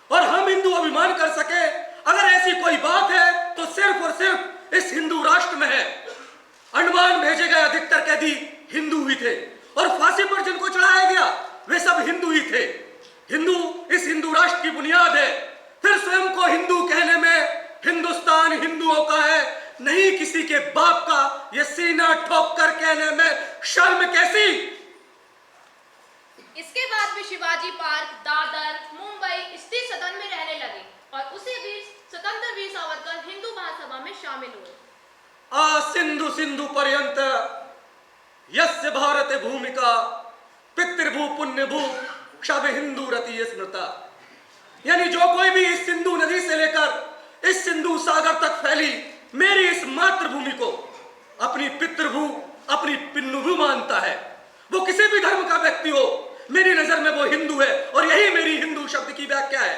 और हम हिंदू अभिमान कर सके अगर ऐसी कोई बात है तो सिर्फ और सिर्फ इस हिंदू राष्ट्र में है। अंडमान भेजे गए अधिकतर कैदी हिंदू ही थे, और फांसी पर जिनको चढ़ाया गया वे सब हिंदू ही थे। हिंदू इस हिंदू राष्ट्र की बुनियाद है। फिर स्वयं को हिंदू कहने में हिंदुस्तान हिंदुओं का है, नहीं किसी के बाप का। ये सीना ठोक कर कहने में शर्म कैसी। इसके बाद भी शिवाजी पार्क, दादर, मुंबई स्थित सदन में रहने लगे और उसी बीच स्वतंत्र वीर सावरकर हिंदू महासभा में शामिल हुए। आ सिंधु सिंधु पर्यंत यस्य भारत भूमिका पितृभू पुण्यभू शब हिंदू रति स्मृता। यानी जो कोई भी इस सिंधु नदी से लेकर इस सिंधु सागर तक फैली मेरी इस मातृभूमि को अपनी पितृभू, अपनी पिन्नुभू मानता है, वो किसी भी धर्म का व्यक्ति हो, मेरी नजर में वो हिंदू है। और यही मेरी हिंदू शब्द की व्याख्या है।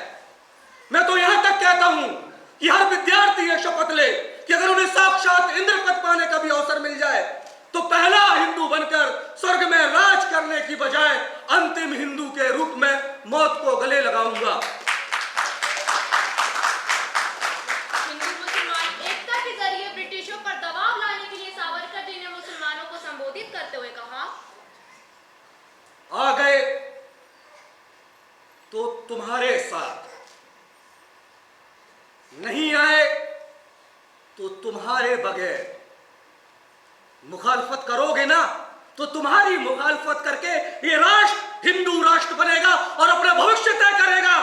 मैं तो यहां तक कहता हूं कि हर विद्यार्थी यह शपथ ले कि अगर उन्हें साक्षात इंद्र पद पाने का भी अवसर मिल जाए तो पहला हिंदू बनकर स्वर्ग में राज करने की बजाय अंतिम हिंदू के रूप में मौत को गले लगाऊंगा। हिंदू मुसलमान एकता के जरिए ब्रिटिशों पर दबाव लाने के लिए सावरकर जी ने मुसलमानों को संबोधित करते हुए कहा, आ गए तो तुम्हारे साथ, नहीं आए तो तुम्हारे बगैर। मुखालफत करोगे ना तो तुम्हारी मुखालफत करके ये राष्ट्र हिंदू राष्ट्र बनेगा और अपना भविष्य तय करेगा।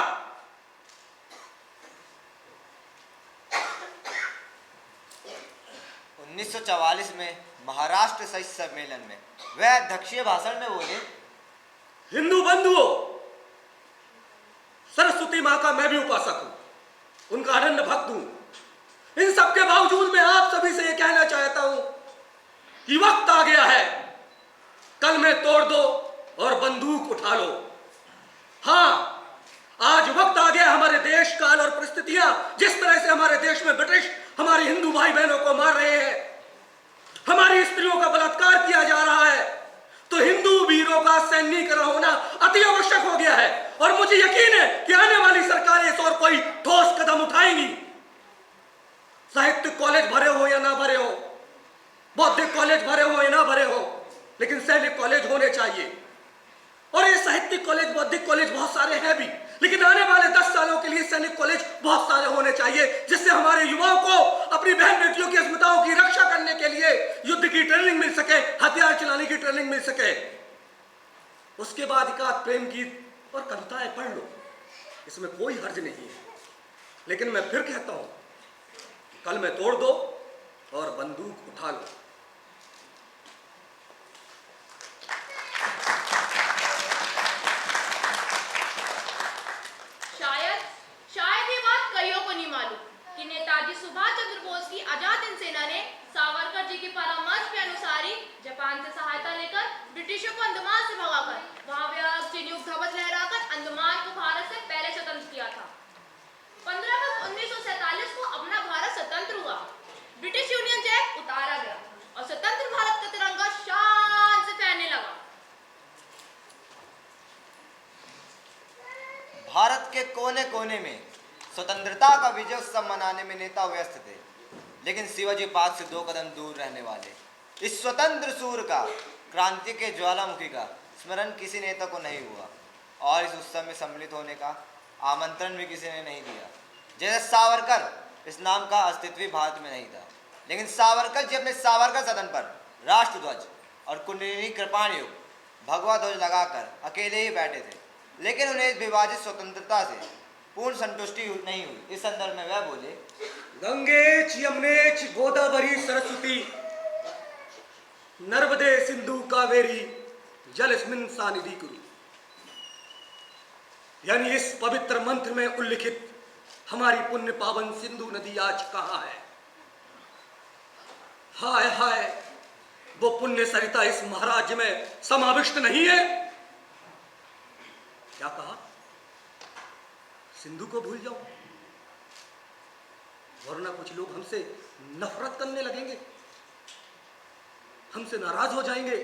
उन्नीस 1944 में महाराष्ट्र साहित्य सम्मेलन में वह अध्यक्षीय भाषण में बोले, हिंदू बंधुओं, सरस्वती मां का मैं भी उपासक हूं, उनका अनन्य भक्त हूं। इन सब के बावजूद मैं आप सभी से यह कहना चाहता हूं कि वक्त आ गया है, कल में तोड़ दो और बंदूक उठा लो। हाँ, आज वक्त आ गया, हमारे देश काल और परिस्थितियां जिस तरह से हमारे देश में ब्रिटिश हमारे हिंदू भाई बहनों को मार रहे हैं, हमारी स्त्रियों का बलात्कार किया जा रहा है, तो हिंदू वीरों का सैन्यीकरण होना अति आवश्यक हो गया है। और मुझे यकीन है कि आने वाली सरकारें इस और कोई ठोस कदम उठाएंगी। साहित्यिक कॉलेज भरे हो या ना भरे हो, बौद्धिक कॉलेज भरे हो या ना भरे हो, लेकिन सैनिक कॉलेज होने चाहिए। और ये साहित्यिक कॉलेज, बौद्धिक कॉलेज बहुत सारे हैं भी, लेकिन आने वाले 10 सालों के लिए सैनिक कॉलेज बहुत सारे होने चाहिए, जिससे हमारे युवाओं को अपनी बहन बेटियों की अस्मिताओं की रक्षा करने के लिए युद्ध की ट्रेनिंग मिल सके, हथियार चलाने की ट्रेनिंग मिल सके। उसके बाद एकाध प्रेम गीत और कविताएं पढ़ लो, इसमें कोई हर्ज नहीं है। लेकिन मैं फिर कहता हूं, कल में तोड़ दो और बंदूक उठा लो। शायद ये बात कईयों को नहीं मालूम कि नेताजी सुभाष चंद्र बोस की आजाद हिंद सेना ने सावरकर जी के परामर्श के अनुसार ही जापान से सहायता लेकर ब्रिटिशों को अंडमान से भगाकर वहां व्यापक चिन्युक्त ध्वज लहराकर अंडमान को भारत से पहले स्वतंत्र किया था। 15 अगस्त 1947 को अपना भारत स्वतंत्र हुआ, ब्रिटिश यूनियन जैक उतारा गया और स्वतंत्र भारत का तिरंगा शान से फहरने लगा। भारत के कोने कोने में स्वतंत्रता का विजय उत्सव मनाने में नेता व्यस्त थे, लेकिन शिवाजी पार्क से 2 कदम दूर रहने वाले इस स्वतंत्र सूर का, क्रांति के ज्वालामुखी का स्मरण किसी नेता को नहीं हुआ और इस उत्सव में सम्मिलित होने का आमंत्रण भी किसी ने नहीं दिया। जैसे सावरकर, इस नाम का अस्तित्व भी भारत में नहीं था, लेकिन सावरकर जी अपने सावरकर सदन पर राष्ट्रध्वज और कुंडलिनी कृपाण युक्त भगवा ध्वज लगाकर अकेले ही बैठे थे, लेकिन उन्हें इस विभाजित स्वतंत्रता से पूर्ण संतुष्टि नहीं हुई। इस संदर्भ में वह बोले, गंगेच यमुनेच गोदावरी सरस्वती नर्मदे सिंधु कावेरी जलस्मिन् सानिधि कुरु। यानी इस पवित्र मंत्र में उल्लिखित हमारी पुण्य पावन सिंधु नदी आज कहां है? हाय हाय, वो पुण्य सरिता इस महाराज्य में समाविष्ट नहीं है। क्या कहा? सिंधु को भूल जाओ, वरना कुछ लोग हमसे नफरत करने लगेंगे, हमसे नाराज हो जाएंगे।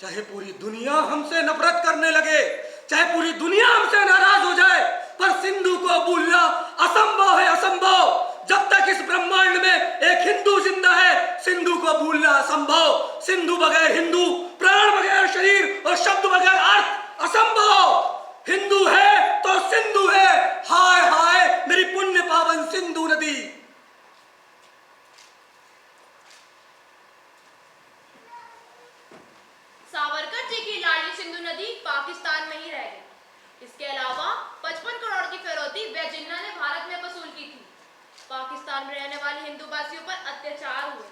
चाहे पूरी दुनिया हमसे नफरत करने लगे, चाहे पूरी दुनिया हमसे नाराज हो जाए, पर सिंधु को भूलना असंभव है, असंभव। जब तक इस ब्रह्मांड में एक हिंदू जिंदा है, सिंधु को भूलना असंभव। सिंधु बगैर हिंदू, प्राण बगैर शरीर और शब्द बगैर अर्थ असंभव। हिंदू है तो सिंधु है। हाय हाय मेरी पुण्य पावन सिंधु नदी। सावरकर जी की लाडली सिंधु नदी पाकिस्तान में ही रह गई। इसके अलावा 55 करोड़ की फिरौती वह जिन्ना ने भारत में वसूल की थी। पाकिस्तान में रहने वाले हिंदू वासियों पर अत्याचार हुए,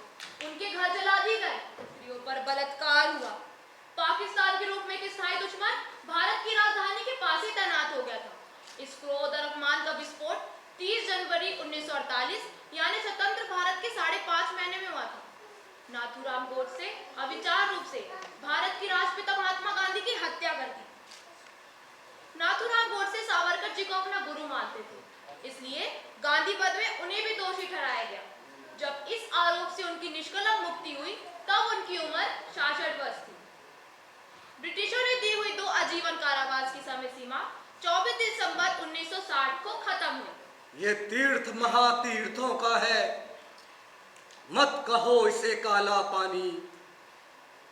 उनके घर जला दिए गए, स्त्रियों पर बलात्कार हुआ। पाकिस्तान के रूप में एक स्थायी दुश्मन भारत की राजधानी के पास ही तैनात हो गया था। इस क्रोध और अपमान का विस्फोट 30 जनवरी 1948 यानी स्वतंत्र भारत के 5.5 महीने में हुआ था। नाथूराम गोडसे अविचार रूप से भारत की राष्ट्रपिता महात्मा गांधी की हत्या कर दी। नाथूराम गोडसे सावरकर जी को अपना गुरु मानते थे, इसलिए गांधी वध में उन्हें भी दोषी ठहराया गया। जब इस आरोप से उनकी निष्कलंक मुक्ति हुई, तब उनकी उम्र 66 वर्ष थी। ब्रिटिशों ने दी हुई 2 आजीवन कारावास की समय सीमा 24 दिसंबर 1960 को खत्म हुई। ये तीर्थ महातीर्थों का है, मत कहो इसे काला पानी।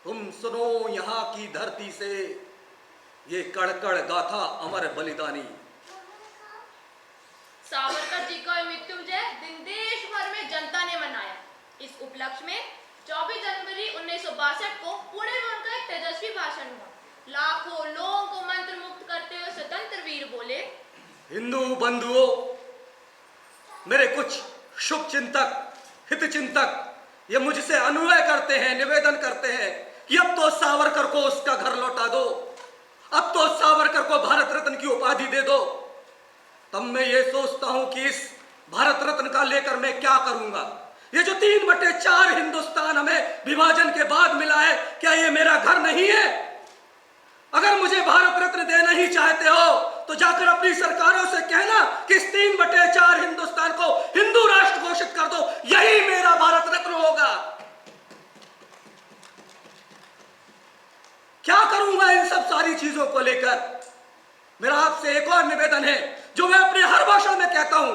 तुम सुनो यहाँ की धरती से ये कड़कड़ गाथा अमर बलिदानी। सावरकर जी का मृत्युंजय दिन देश भर में जनता ने मनाया। इस उपलक्ष्य में 24 जनवरी 1962 को पुणे में उनका एक तेजस्वी भाषण हुआ। लाखों लोगों को मंत्र मुक्त करते हुए स्वतंत्र वीर बोले, हिंदू बंधुओं, मेरे कुछ शुभ चिंतक, हित चिंतक ये मुझसे अनुनय करते हैं, निवेदन करते हैं कि अब तो सावरकर को उसका घर लौटा दो, अब तो सावरकर को भारत रत्न की उपाधि दे दो। तब मैं ये सोचता हूं कि इस भारत रत्न का लेकर मैं क्या करूंगा, ये जो 3/4 हिंदुस्तान हमें विभाजन के बाद मिला है, क्या ये मेरा घर नहीं है? अगर मुझे भारत रत्न देना ही चाहते हो तो जाकर अपनी सरकारों से कहना कि इस 3/4 हिंदुस्तान को हिंदू राष्ट्र घोषित कर दो, यही मेरा भारत रत्न होगा। क्या करूंगा इन सब सारी चीजों को लेकर? मेरा आपसे एक और निवेदन है जो मैं अपने हर भाषण में कहता हूं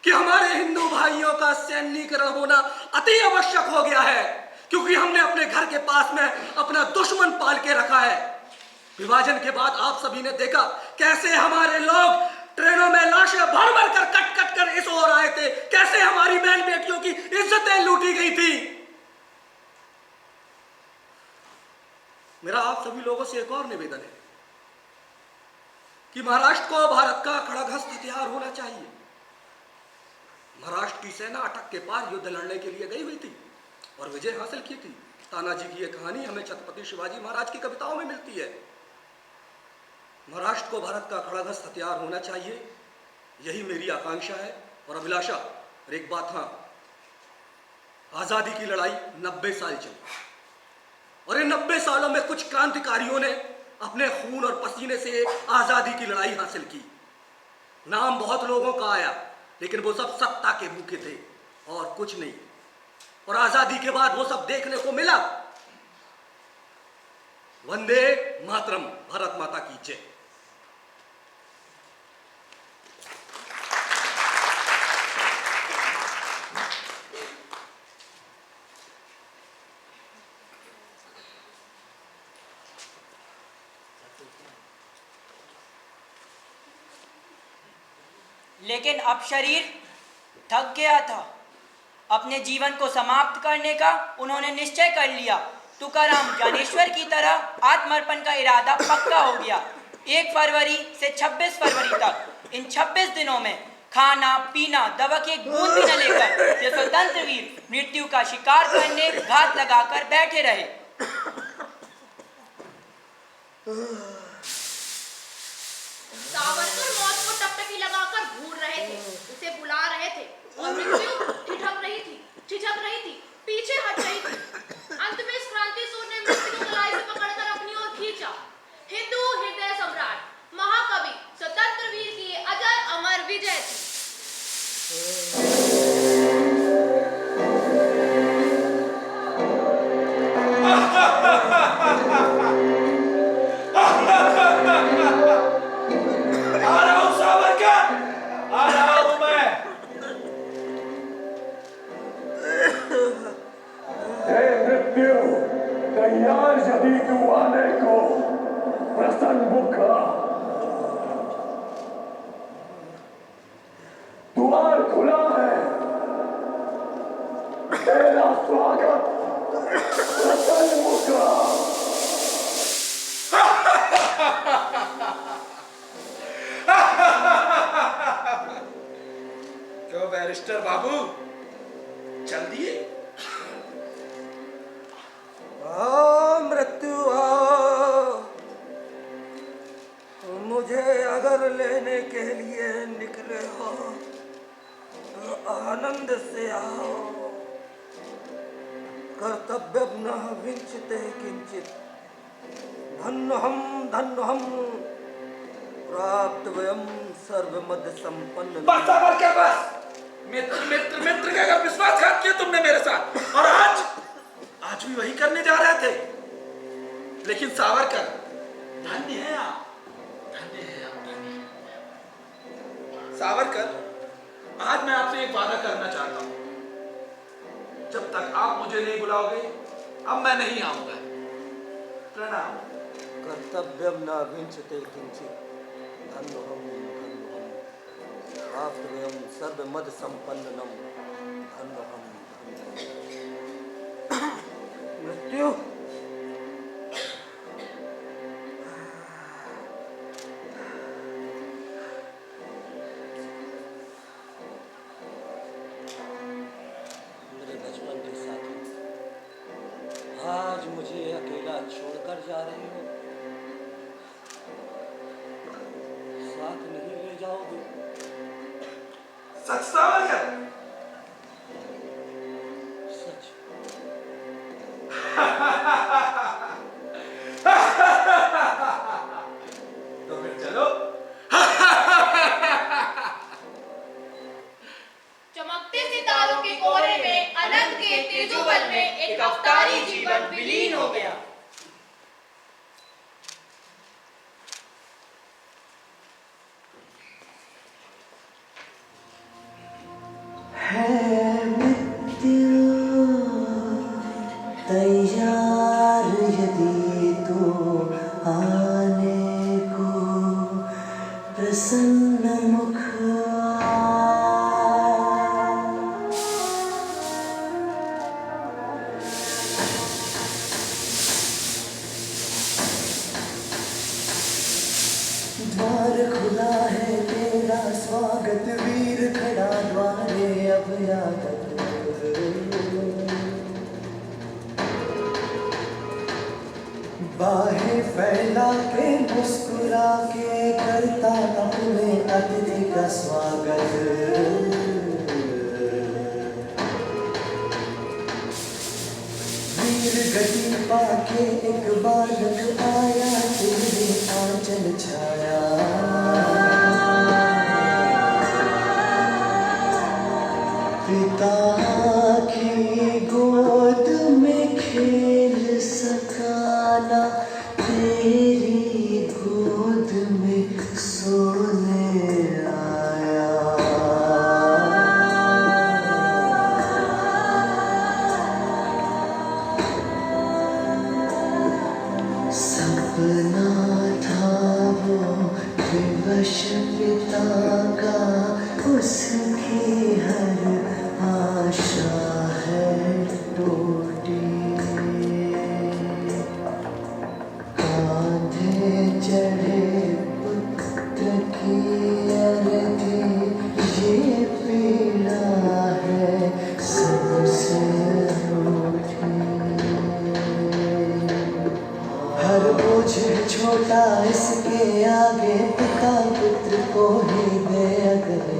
कि हमारे हिंदू भाइयों का सैन्यीकरण होना अति आवश्यक हो गया है, क्योंकि हमने अपने घर के पास में अपना दुश्मन पाल के रखा है। विभाजन के बाद आप सभी ने देखा कैसे हमारे लोग ट्रेनों में लाशें भर भर कर कट कट कर इस ओर आए थे, कैसे हमारी बहन बेटियों की इज्जतें लूटी गई थी। मेरा आप सभी लोगों से एक और निवेदन है कि महाराष्ट्र को भारत का खड़गहस्त हथियार होना चाहिए। महाराष्ट्र की सेना अटक के पार युद्ध लड़ने के लिए गई हुई थी और विजय हासिल की थी। तानाजी की यह कहानी हमें छत्रपति शिवाजी महाराज की कविताओं में मिलती है। महाराष्ट्र को भारत का खड़गहस्त हथियार होना चाहिए, यही मेरी आकांक्षा है और अभिलाषा। और एक बात, हाँ, आजादी की लड़ाई 90 साल चली और इन 90 सालों में कुछ क्रांतिकारियों ने अपने खून और पसीने से आजादी की लड़ाई हासिल की। नाम बहुत लोगों का आया, लेकिन वो सब सत्ता के भूखे थे और कुछ नहीं। और आजादी के बाद वो सब देखने को मिला। वंदे मातरम, भारत माता की जय। लेकिन अब शरीर थक गया था। अपने जीवन को समाप्त करने का उन्होंने निश्चय कर लिया। तुकाराम ज्ञानेश्वर की तरह आत्मर्पण का इरादा पक्का हो गया। 1 फरवरी से 26 फरवरी तक इन 26 दिनों में खाना पीना दवा की एक बूंद भी न लेकर ये स्वतंत्र वीर मृत्यु का शिकार करने घात लगाकर बैठे रहे। सावरकर मौत को टकटकी लगाकर घूर रहे थे, उसे बुला रहे थे और मृत्यु ठिठक रही थी, पीछे हट रही थी। अंत में इस क्रांति सूर ने मृत्यु को कलाई से पकड़कर अपनी ओर खींचा। हिंदू हृदय सम्राट, महाकवि, स्वतंत्र वीर की अजर अमर विजय थी। आ रहा हूं सावरकर, आ रहा हूं मैं। हे मृत्यु, तैयार यदि तू आने को, प्रसन्न मुखा। द्वार खुला है, तेरा स्वागत प्रसन्न मुखा। क्यों बैरिस्टर बाबू, चल दिए? मृत्यु मुझे अगर लेने के लिए निकले हो तो आनंद से आओ। कर्तव्यं न विंचते किंचित, धन्यहं प्राप्त वयं सर्वमद संपन्न। बस सावरकर बस। मित्र का अगर विश्वासघात किया तुमने मेरे साथ, और आज भी वही करने जा रहे थे। लेकिन सावरकर, धन्य है आप, धन्य है आप, धन्य है। सावरकर, आज मैं आपसे एक वादा करना चाहता हूं। जब तक आप मुझे नहीं बुलाओगे, अब मैं नहीं आऊंगा। प्रणाम। कर्तव्यं न विंचते किंचित, धन्यहं प्राप्तव्यं सर्वमद संपन्नम, धन्यहं। मृत्यु मेरे बचपन के साथी, आज मुझे अकेला छोड़कर जा रहे हो, साथ नहीं ले जाओगे? सच सावरकर? तो फिर चलो। चमकते सितारों के कोने में अनंत के तेजोबल में एक अवतारी जीवन विलीन हो गया। तैयार यदि तू आने को प्रसन्न मुख द्वार खुला है तेरा स्वागत वीर खड़ा द्वारे अब याद बाहें फैला के मुस्कुरा के करता अपने अतिथि का स्वागत वीर गति पाके एक बालक आया तेरे आंचल छाया पिता की गोद में खेल सकाना तेरी गोद में सोने आया सपना था वो विवश पिता का उसकी हर आशा है टूटी कांधे चढ़े पुत्र की अरथी ये पीड़ा है सबसे रूठी हर बोझ छोटा इसके आगे पिता पुत्र को ही दे अगले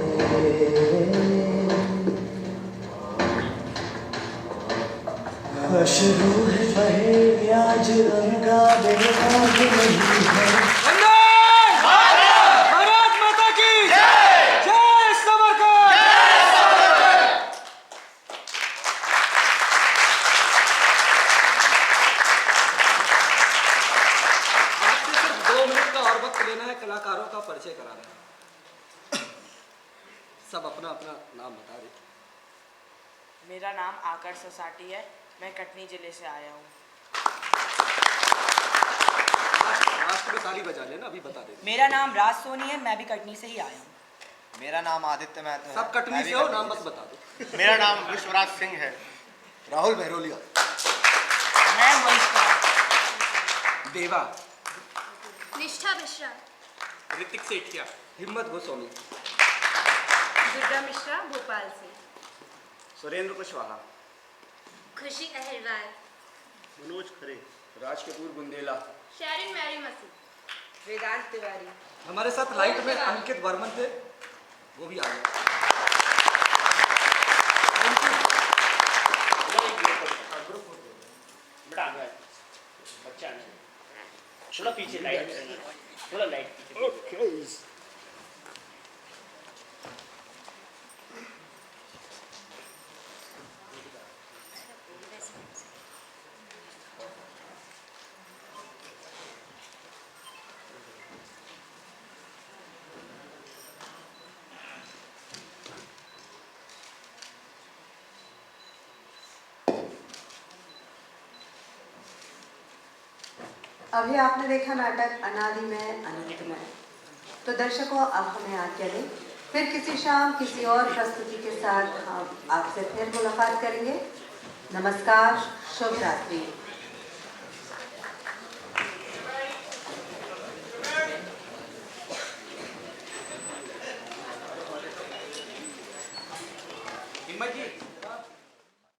अश्रु है बहे आज रंगा बेबाग नहीं है भारत माता की जय सावरकर। आपसे सिर्फ 2 मिनट का और वक्त लेना है, कलाकारों का परिचय कराना है। सब अपना अपना नाम बता दें। मेरा नाम आकर सोसाटी है, मैं कटनी जिले से आया हूँ। राष्ट्र में ताली बजा लेना, अभी बता दे। मेरा नाम राज सोनी है, मैं भी कटनी से ही आया हूँ। मेरा नाम आदित्य महतो है। सब कटनी से हो, नाम बस बता दो। मेरा नाम विश्वराज सिंह है। राहुल भैरोलिया। मैं वंशिका। देवा। निष्ठा मिश्रा। ऋतिक सेठिया। हिम्मत गोस्वामी। दुर्गा मिश्रा भोपाल से। सुरेंद्र कुशवाहा। खुशी अहिरवाल। मनोज खरे। राज कपूर बुंदेला। शेरिन मैरी मसीह। वेदांत तिवारी। हमारे साथ लाइट में अंकित वर्मन थे, वो भी आ गए। थोड़ा पीछे लाइट, थोड़ा लाइट। ओके। अभी आपने देखा नाटक अनादि में अनंत में। तो दर्शकों, अब हमें आज्ञा दें, फिर किसी शाम किसी और प्रस्तुति के साथ हम आपसे फिर मुलाकात करेंगे। नमस्कार, शुभ रात्रि। हिम्मत जी